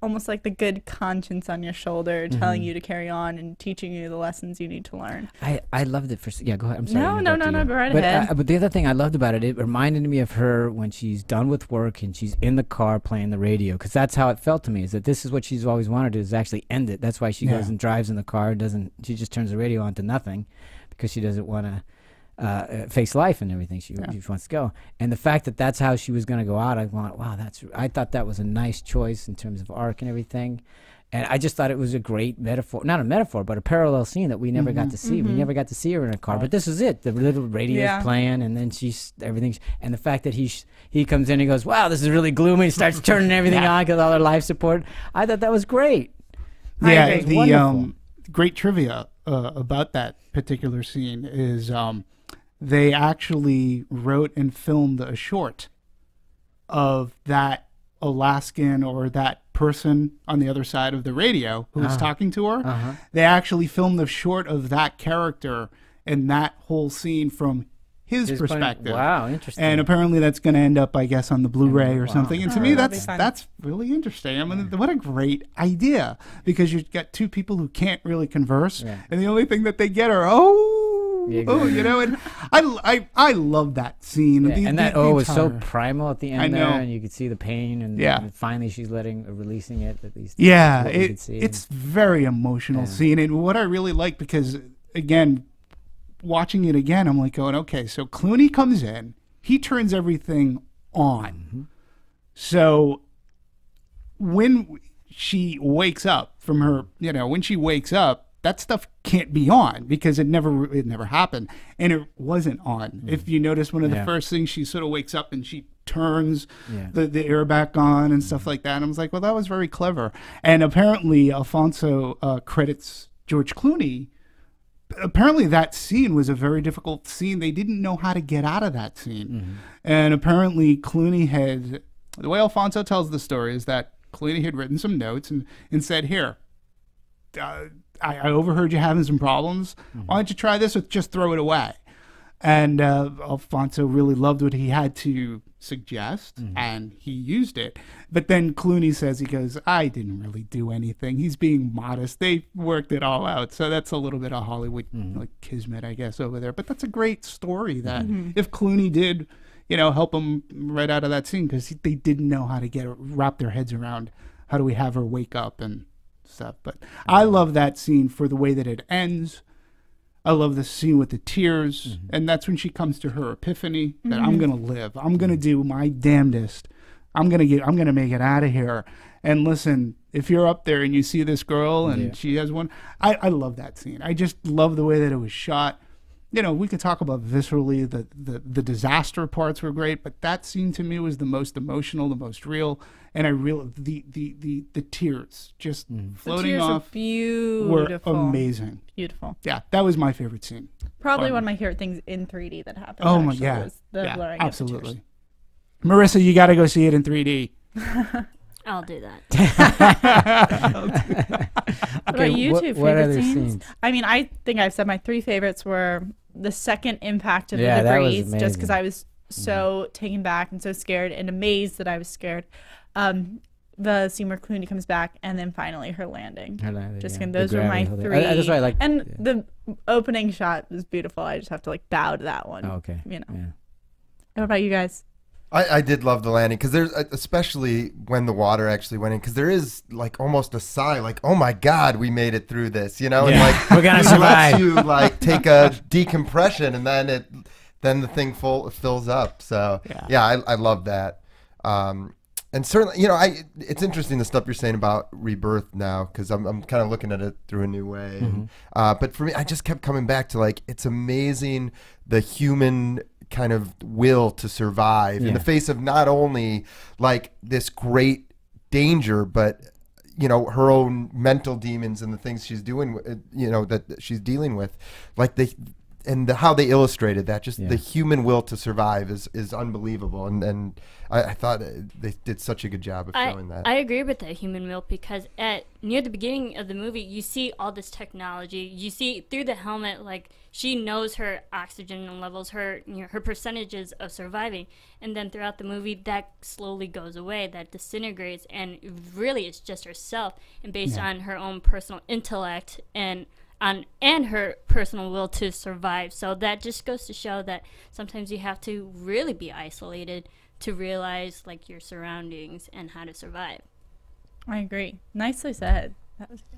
almost like the good conscience on your shoulder telling you to carry on and teaching you the lessons you need to learn. I loved it for go ahead. I'm sorry. No, go right ahead. But the other thing I loved about it, it reminded me of her when she's done with work and she's in the car playing the radio, because that's how it felt to me, is that this is what she's always wanted to do, is actually end it. That's why she goes and drives in the car and she just turns the radio on to nothing, because she doesn't want to face life and everything. She wants to go, and the fact that that's how she was going to go out, I thought that was a nice choice in terms of arc and everything, and I just thought it was a great metaphor, not a metaphor, but a parallel scene that we never got to see. We never got to see her in a car, but this is it. The little radio's playing, and then everything, and the fact that he comes in and he goes, wow, this is really gloomy. He starts turning everything on because all her life support. I thought that was great. Yeah, the great trivia about that particular scene is they actually wrote and filmed a short of that Alaskan or that person on the other side of the radio who was talking to her. They actually filmed the short of that character and that whole scene from his perspective. Wow, interesting. And apparently that's going to end up, I guess, on the Blu-ray or something. And to me, that's really interesting. I mean, what a great idea, because you've got two people who can't really converse, and the only thing that they get are you know, and I love that scene. And that was so primal at the end there, and you could see the pain, and finally she's releasing it at least. Yeah, it's very emotional scene, and what I really like, because again, watching it again, I'm like going, okay, so Clooney comes in, he turns everything on. So when she wakes up from her, when she wakes up, that stuff can't be on because it never happened, and it wasn't on. If you notice, one of the first things, she sort of wakes up and she turns the air back on and stuff like that. And I was like, well, that was very clever. And apparently Alfonso credits George Clooney. Apparently that scene was a very difficult scene. They didn't know how to get out of that scene. And apparently Clooney the way Alfonso tells the story is that Clooney had written some notes and said, here, I overheard you having some problems. Why don't you try this, or just throw it away? And Alfonso really loved what he had to suggest, and he used it. But then Clooney says, he goes, I didn't really do anything. He's being modest. They worked it all out. So that's a little bit of Hollywood like kismet, I guess, over there. But that's a great story that if Clooney did, help him right out of that scene, because they didn't know how to wrap their heads around how do we have her wake up and stuff. But I love that scene for the way that it ends. I love the scene with the tears, and that's when she comes to her epiphany that I'm gonna live. I'm gonna do my damnedest. I'm gonna make it out of here. And listen, if you're up there and you see this girl and she has one, I love that scene. I just love the way that it was shot. We could talk about viscerally, the disaster parts were great, but that scene to me was the most emotional, the most real, and the tears just floating off were amazing. Beautiful. Yeah, that was my favorite scene. Probably one of my favorite things in 3D that happened. Oh my was the blurring of the absolutely. tears. Marissa, you got to go see it in 3D. I'll do that. What about you two what favorite other scenes? scenes? I mean, I think I've said my three favorites were the second impact of the that was debris, just because amazing. I was so taken back and so scared and amazed that I was scared. The scene where Clooney comes back, and then finally her landing. Those were my three. That's why I like. And the opening shot was beautiful. I just have to bow to that one. Oh, okay. What about you guys? I did love the landing, because there's, especially when the water actually went in, because there is almost a sigh, oh my God, we made it through this, and we're gonna survive. You take a decompression, and then the thing fills up. So I love that. And certainly, it's interesting the stuff you're saying about rebirth now, because I'm kind of looking at it through a new way. But for me, I just kept coming back to it's amazing the human kind of will to survive in the face of not only this great danger, but her own mental demons and the things she's doing, that she's dealing with, how they illustrated that, just Yeah. the human will to survive is unbelievable. And I thought they did such a good job of showing that. I agree with that human will, because near the beginning of the movie, you see all this technology. You see through the helmet, like, she knows her oxygen levels, her her percentages of surviving, and then throughout the movie, that slowly goes away, that disintegrates, and really it's just herself, and based on her own personal intellect and her personal will to survive. So that just goes to show that sometimes you have to really be isolated to realize, like, your surroundings and how to survive. I agree. Nicely said. That was good.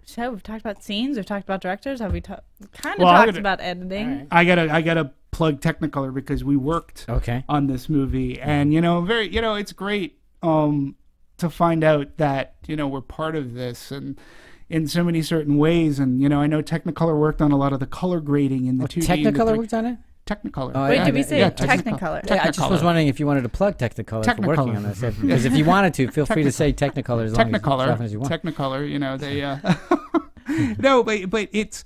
So we've talked about scenes. We've talked about directors. Have we talked about editing? I gotta plug Technicolor, because we worked Okay. on this movie, and it's great to find out that we're part of this, and in so many certain ways. And I know Technicolor worked on a lot of the color grading in the 2D. and the Technicolor 3D. worked on it? Technicolor. Oh, Wait, yeah, did we yeah, say yeah, Technicolor? Yeah, I just was wondering if you wanted to plug Technicolor for working on this. Because if you wanted to, feel free to say Technicolor as long as often as you want. Technicolor, they no, but it's,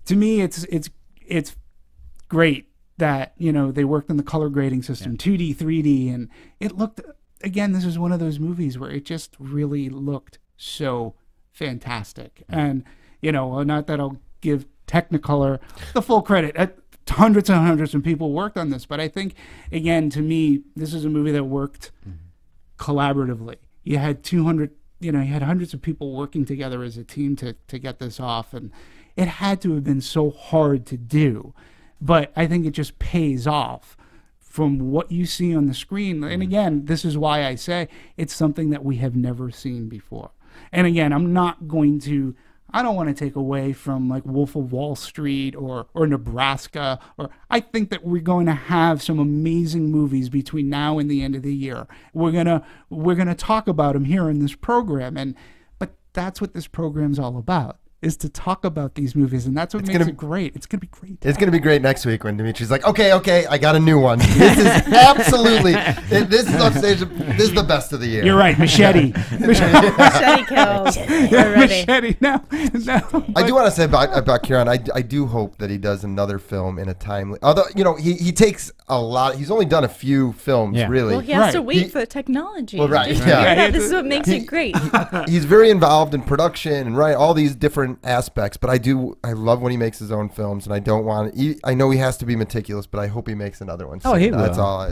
to me, it's great that they worked on the color grading system, 2D, 3D, and it looked, again, this is one of those movies where it just really looked so fantastic. And not that I'll give Technicolor the full credit. Hundreds and hundreds of people worked on this, but I think, again, to me, this is a movie that worked collaboratively. You had 200, you had hundreds of people working together as a team to get this off, and it had to have been so hard to do, but I think it just pays off from what you see on the screen. And again, this is why I say it's something that we have never seen before. And again, I don't want to take away from, like, Wolf of Wall Street or Nebraska, or I think that we're going to have some amazing movies between now and the end of the year. We're gonna talk about them here in this program, but that's what this program's all about, is to talk about these movies, and that's what makes it great. It's gonna be great. It's going to be great next week when Demetri's like, okay, I got a new one. This is absolutely, this is on stage, this is the best of the year. You're right, Machete. Machete kills. We're ready. Machete, no. I do want to say about Cuarón, I do hope that he does another film in a timely, although, he takes a lot, he's only done a few films, really. Well, he has to wait for the technology. Well, right, Just yeah. This is what makes it great. He's very involved in production and all these different aspects, but I love when he makes his own films, and I don't want I know he has to be meticulous, but I hope he makes another one soon. Oh, he will. That's all.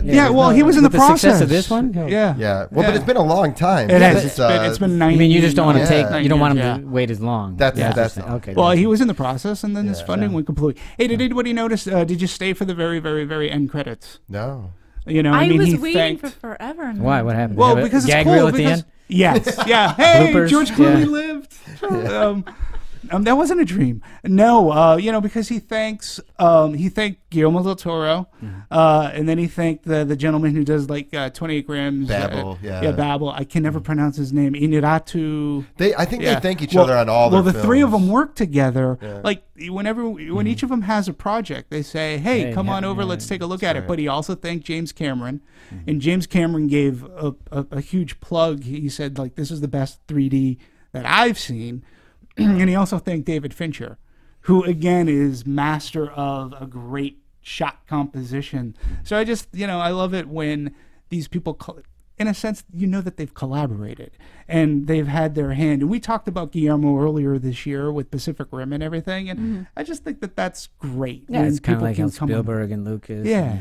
He was in the process. Success of this one? Yeah. Well, but it's been a long time. It has. It's been 9 I mean, you just don't want to Yeah. you don't want him to wait as long. That's okay. Well, he was in the process, and then his funding Yeah. went completely. Hey, did anybody notice? Did you stay for the very, very, very end credits? No. I mean, was he waiting thanked. for forever. Why? What happened? Well, Have a because it's gag cool. reel at the Because, end? yes, yeah. Hey, Bloopers, George Clooney yeah. lived. That wasn't a dream. No, because he thanked Guillermo del Toro, and then he thanked the gentleman who does, like, 28 grams. Babel, Babel. I can never pronounce his name. Iniratu. I think they thank each other on all their the films. three of them work together. Yeah. Like, when each of them has a project, they say, hey, come on over, let's take a look at it. But he also thanked James Cameron, and James Cameron gave a huge plug. He said, like, this is the best 3D that I've seen. And he also thanked David Fincher, who, again, is master of a great shot composition. So I just, I love it when these people, in a sense, that they've collaborated and they've had their hand. And we talked about Guillermo earlier this year with Pacific Rim and everything, and I just think that that's great. Yeah, it's kind of like how Spielberg and Lucas. Yeah.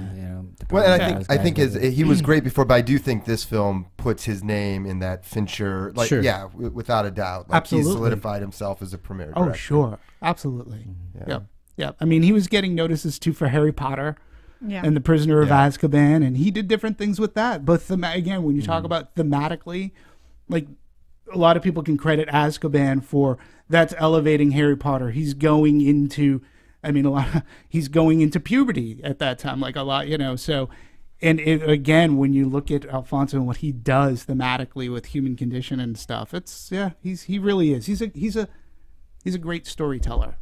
Well, and I think he was great before, but I do think this film puts his name in that Fincher, like, without a doubt. Like, Absolutely. He solidified himself as a premier director. Oh, sure. Absolutely. Yeah. I mean, he was getting notices too for Harry Potter. Yeah. And The Prisoner of Azkaban, and he did different things with that. But again, when you talk about thematically, like, a lot of people can credit Azkaban for that's elevating Harry Potter. He's going into, he's going into puberty at that time, like a lot, So, and again, when you look at Alfonso and what he does thematically with human condition and stuff, he really is. He's a great storyteller.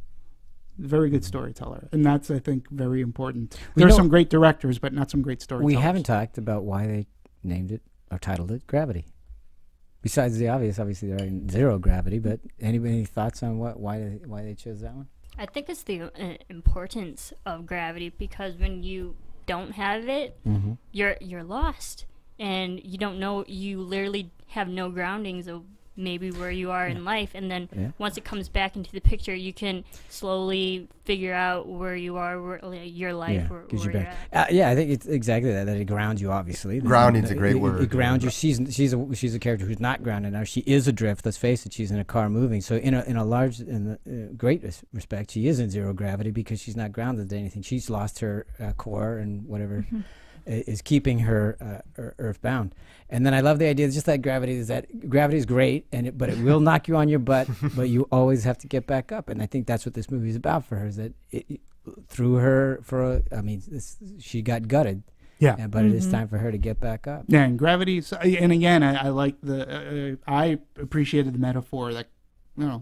Very good storyteller, and that's, I think, very important. There are some great directors, but not some great storytellers. We haven't talked about why they named it or titled it Gravity. Besides the obvious, obviously there ain't zero gravity, but any thoughts on why they chose that one? I think it's the importance of gravity, because when you don't have it, you're lost, and you don't know. You literally have no groundings of maybe where you are in life, and then once it comes back into the picture, you can slowly figure out where you are, your life, where you're at. I think it's exactly that it grounds you. Obviously, grounding's a great word. It grounds you. She's a character who's not grounded now. She is adrift. Let's face it. She's in a car moving. So in a great respect, she is in zero gravity because she's not grounded to anything. She's lost her core and whatever. Is keeping her earthbound. And then I love the idea that just that gravity is great, but it will knock you on your butt, but you always have to get back up. And I think that's what this movie is about for her, is that it through her she got gutted. Yeah, but it is time for her to get back up. Yeah, and gravity. And again, I like I appreciated the metaphor that,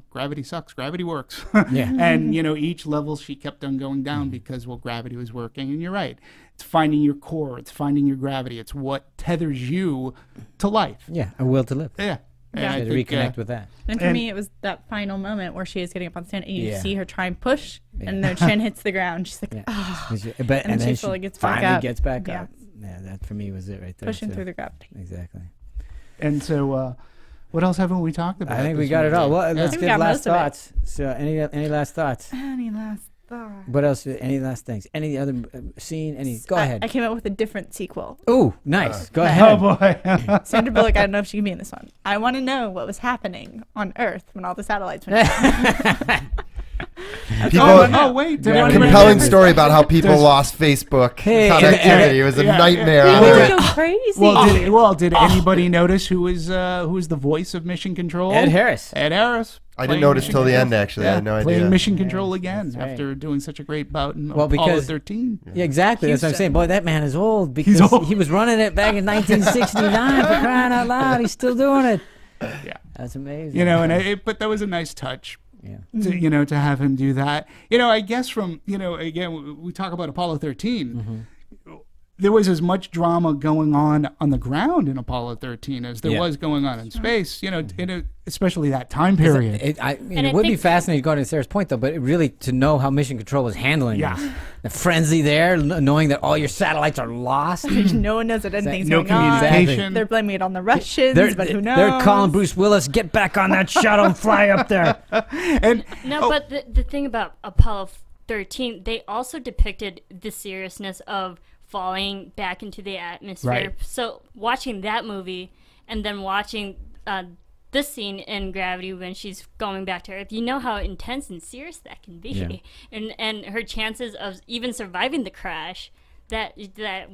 gravity sucks. Gravity works. Yeah. And, each level she kept on going down because, gravity was working. And you're right. It's finding your core. It's finding your gravity. It's what tethers you to life. Yeah, a will to live. Yeah. Yeah. To reconnect with that. And for me, it was that final moment where she is getting up on the stand, and you see her try and push, and her chin hits the ground. She's like, and then she fully gets back finally up. gets back up. Yeah, that for me was it right there. Pushing through the gravity. Exactly. And so, what else haven't we talked about? I think we got it all. Well, let's get last thoughts. So, any last thoughts? Any last thoughts? What else? Any last things? Any other scene? Go ahead. I came up with a different sequel. Oh, nice. Go ahead. Oh boy. Sandra Bullock. I don't know if she can be in this one. I want to know what was happening on Earth when all the satellites went down. Wait. Compelling story about how people lost Facebook connectivity. It was a nightmare. They go crazy. Did anybody notice who was the voice of Mission Control? Ed Harris. I didn't notice till the end, actually. I had no idea. Playing Mission Control again after doing such a great bout in Apollo 13. Yeah, exactly. That's what I'm saying. Boy, that man is old because he was running it back in 1969 for crying out loud. He's still doing it. Yeah. That's amazing. But that was a nice touch. Yeah. To have him do that. I guess from, again, we talk about Apollo 13. There was as much drama going on the ground in Apollo 13 as there was going on in space, especially that time period. It would be fascinating going to Sarah's point, though, but really to know how Mission Control was handling this. The frenzy there, knowing that all your satellites are lost. No one knows that anything's no going on. communication. They're blaming it on the Russians, but who knows? They're calling Bruce Willis, get back on that shuttle and fly up there. But the thing about Apollo 13, they also depicted the seriousness of falling back into the atmosphere. Right. So watching that movie and then watching this scene in Gravity when she's going back to Earth, you know how intense and serious that can be. Yeah. And her chances of even surviving the crash, that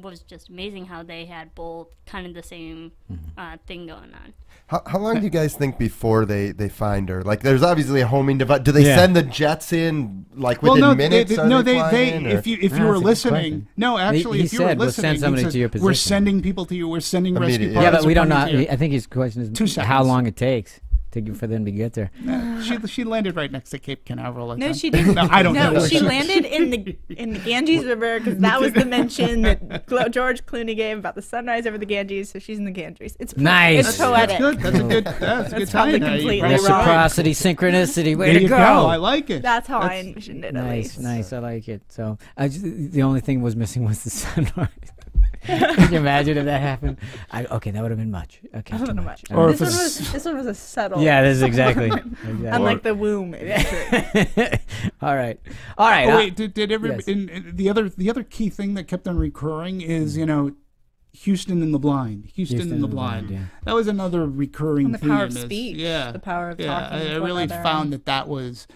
was just amazing how they had both kind of the same thing going on. How long do you guys think before they find her? Like, there's obviously a homing device. Do they send the jets in within minutes? If you were listening, if you were listening, we'll send somebody to your position. We're sending people to you. We're sending rescue pilots. Yeah, but we don't know. I think his question is 2 seconds. How long it takes for them to get there. She landed right next to Cape Canaveral. No, she didn't. No, I don't know. She landed in the Ganges River because that was the mention that George Clooney gave about the sunrise over the Ganges. So she's in the Ganges. It's nice. It's poetic. That's a good probably time. completely wrong. Reciprocity, synchronicity. Way there to you go. I like it. That's how I envisioned it. Nice. I like it. So the only thing was missing was the sunrise. Can you imagine if that happened? That would have been much. Okay, too much. Or this one was a subtle. Yeah, this is exactly. Unlike the womb. All right. Oh, wait, did the other key thing that kept on recurring is Houston in the blind. Houston in the blind. Yeah. That was another recurring the theme. power of speech. Yeah. The power of talking. I really found that was.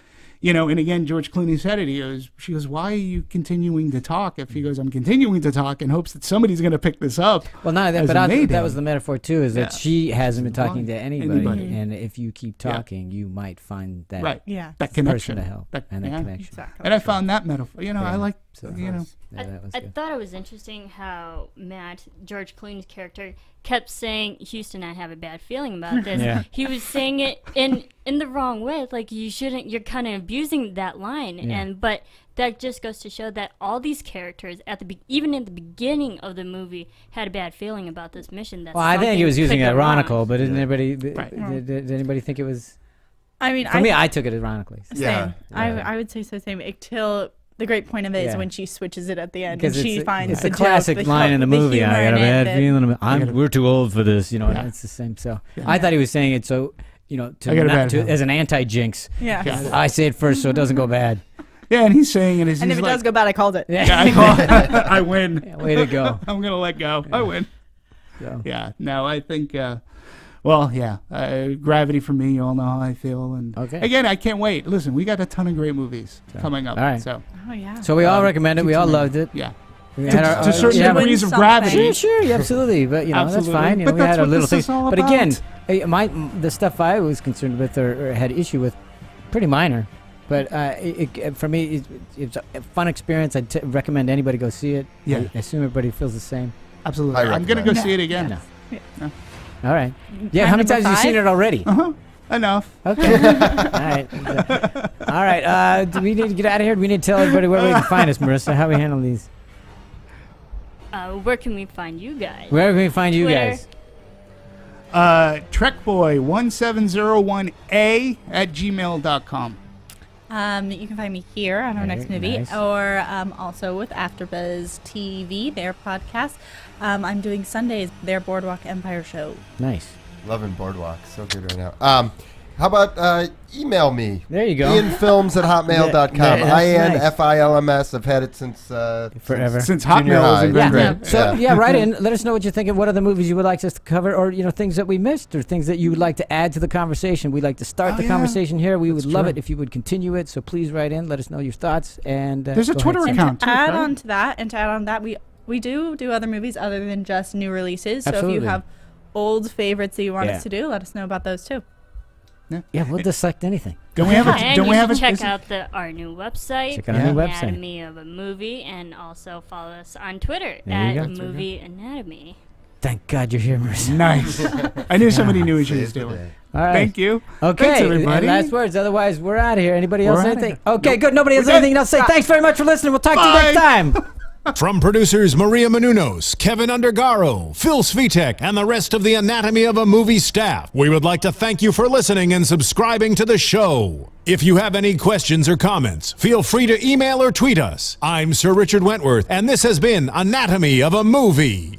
And again, George Clooney said it. She goes, why are you continuing to talk? If he goes, I'm continuing to talk in hopes that somebody's going to pick this up. Well, that was the metaphor, too, is that she hasn't been talking to anybody. And if you keep talking, you might find that, that connection. person to help. That connection. Exactly. And I found that metaphor. I like, I thought it was interesting how George Clooney's character, kept saying, Houston, I have a bad feeling about this. He was saying it in the wrong way. Like, you're kind of abusing that line. But that just goes to show that all these characters, even in the beginning of the movie, had a bad feeling about this mission. I think he was using ironical, but did anybody think it was... I mean, For me, I took it ironically. same. Yeah. I would say so same. Until the great point of it is when she switches it at the end and she finds it's the a classic joke, line in the movie. I got a bad feeling. We're too old for this. You know, it's the same. So I thought he was saying it so as an anti-jinx. Yeah. I say it first so it doesn't go bad. Yeah, and he's saying it as and if it does go bad, I called it. Yeah, I call it. I win. Yeah, way to go. I'm gonna let go. I win. So. Yeah. No, I think. Gravity for me. You all know how I feel. And again, I can't wait. Listen, we got a ton of great movies coming up. All right. So. Oh yeah. So we all recommend it. We all loved it. Yeah. To certain degrees of gravity. Sure, absolutely. But that's fine. You know, we had our little things. But again, the stuff I was concerned with or had issue with, pretty minor. But for me, it's a fun experience. I'd recommend anybody go see it. Yeah. I assume everybody feels the same. Absolutely. I'm going to go see it again. No. All right. Yeah, how many times have you seen it already? Enough. Okay. All right. Do we need to get out of here? Do we need to tell everybody where we can find us, Marissa? How we handle these? Where can we find you guys? Where can we find you Twitter. guys? Trekboy1701a@gmail.com. You can find me here on our next movie, or also with AfterBuzz TV, their podcast. I'm doing Sundays, their Boardwalk Empire show. Nice. Loving Boardwalk. So good right now. How about email me? There you go. IanFilms@hotmail.com. INFILMS. I've had it since forever. Since Hotmail was great. So write in. Let us know what you're thinking. What other movies you would like us to cover, or things that we missed, or things that you would like to add to the conversation. We'd like to start the conversation here. We would love it if you would continue it. So please write in. Let us know your thoughts. And there's a Twitter account. To add on to that, we do other movies other than just new releases. Absolutely. So if you have old favorites that you want us to do, let us know about those too. Yeah, we'll dissect anything. Check out our new website, Check out our new website. Anatomy of a Movie, and also follow us on Twitter at Movie Anatomy. Thank God you're here, Marissa. Nice. I knew somebody knew what she was doing. All right. Thank you. Okay. Thanks, everybody. Last words. Otherwise, we're out of here. Anybody else anything? Okay, good. Nobody has anything else to say. Thanks very much for listening. We'll talk to you next time. From producers Maria Menounos, Kevin Undergaro, Phil Svitek, and the rest of the Anatomy of a Movie staff, we would like to thank you for listening and subscribing to the show. If you have any questions or comments, feel free to email or tweet us. I'm Sir Richard Wentworth, and this has been Anatomy of a Movie.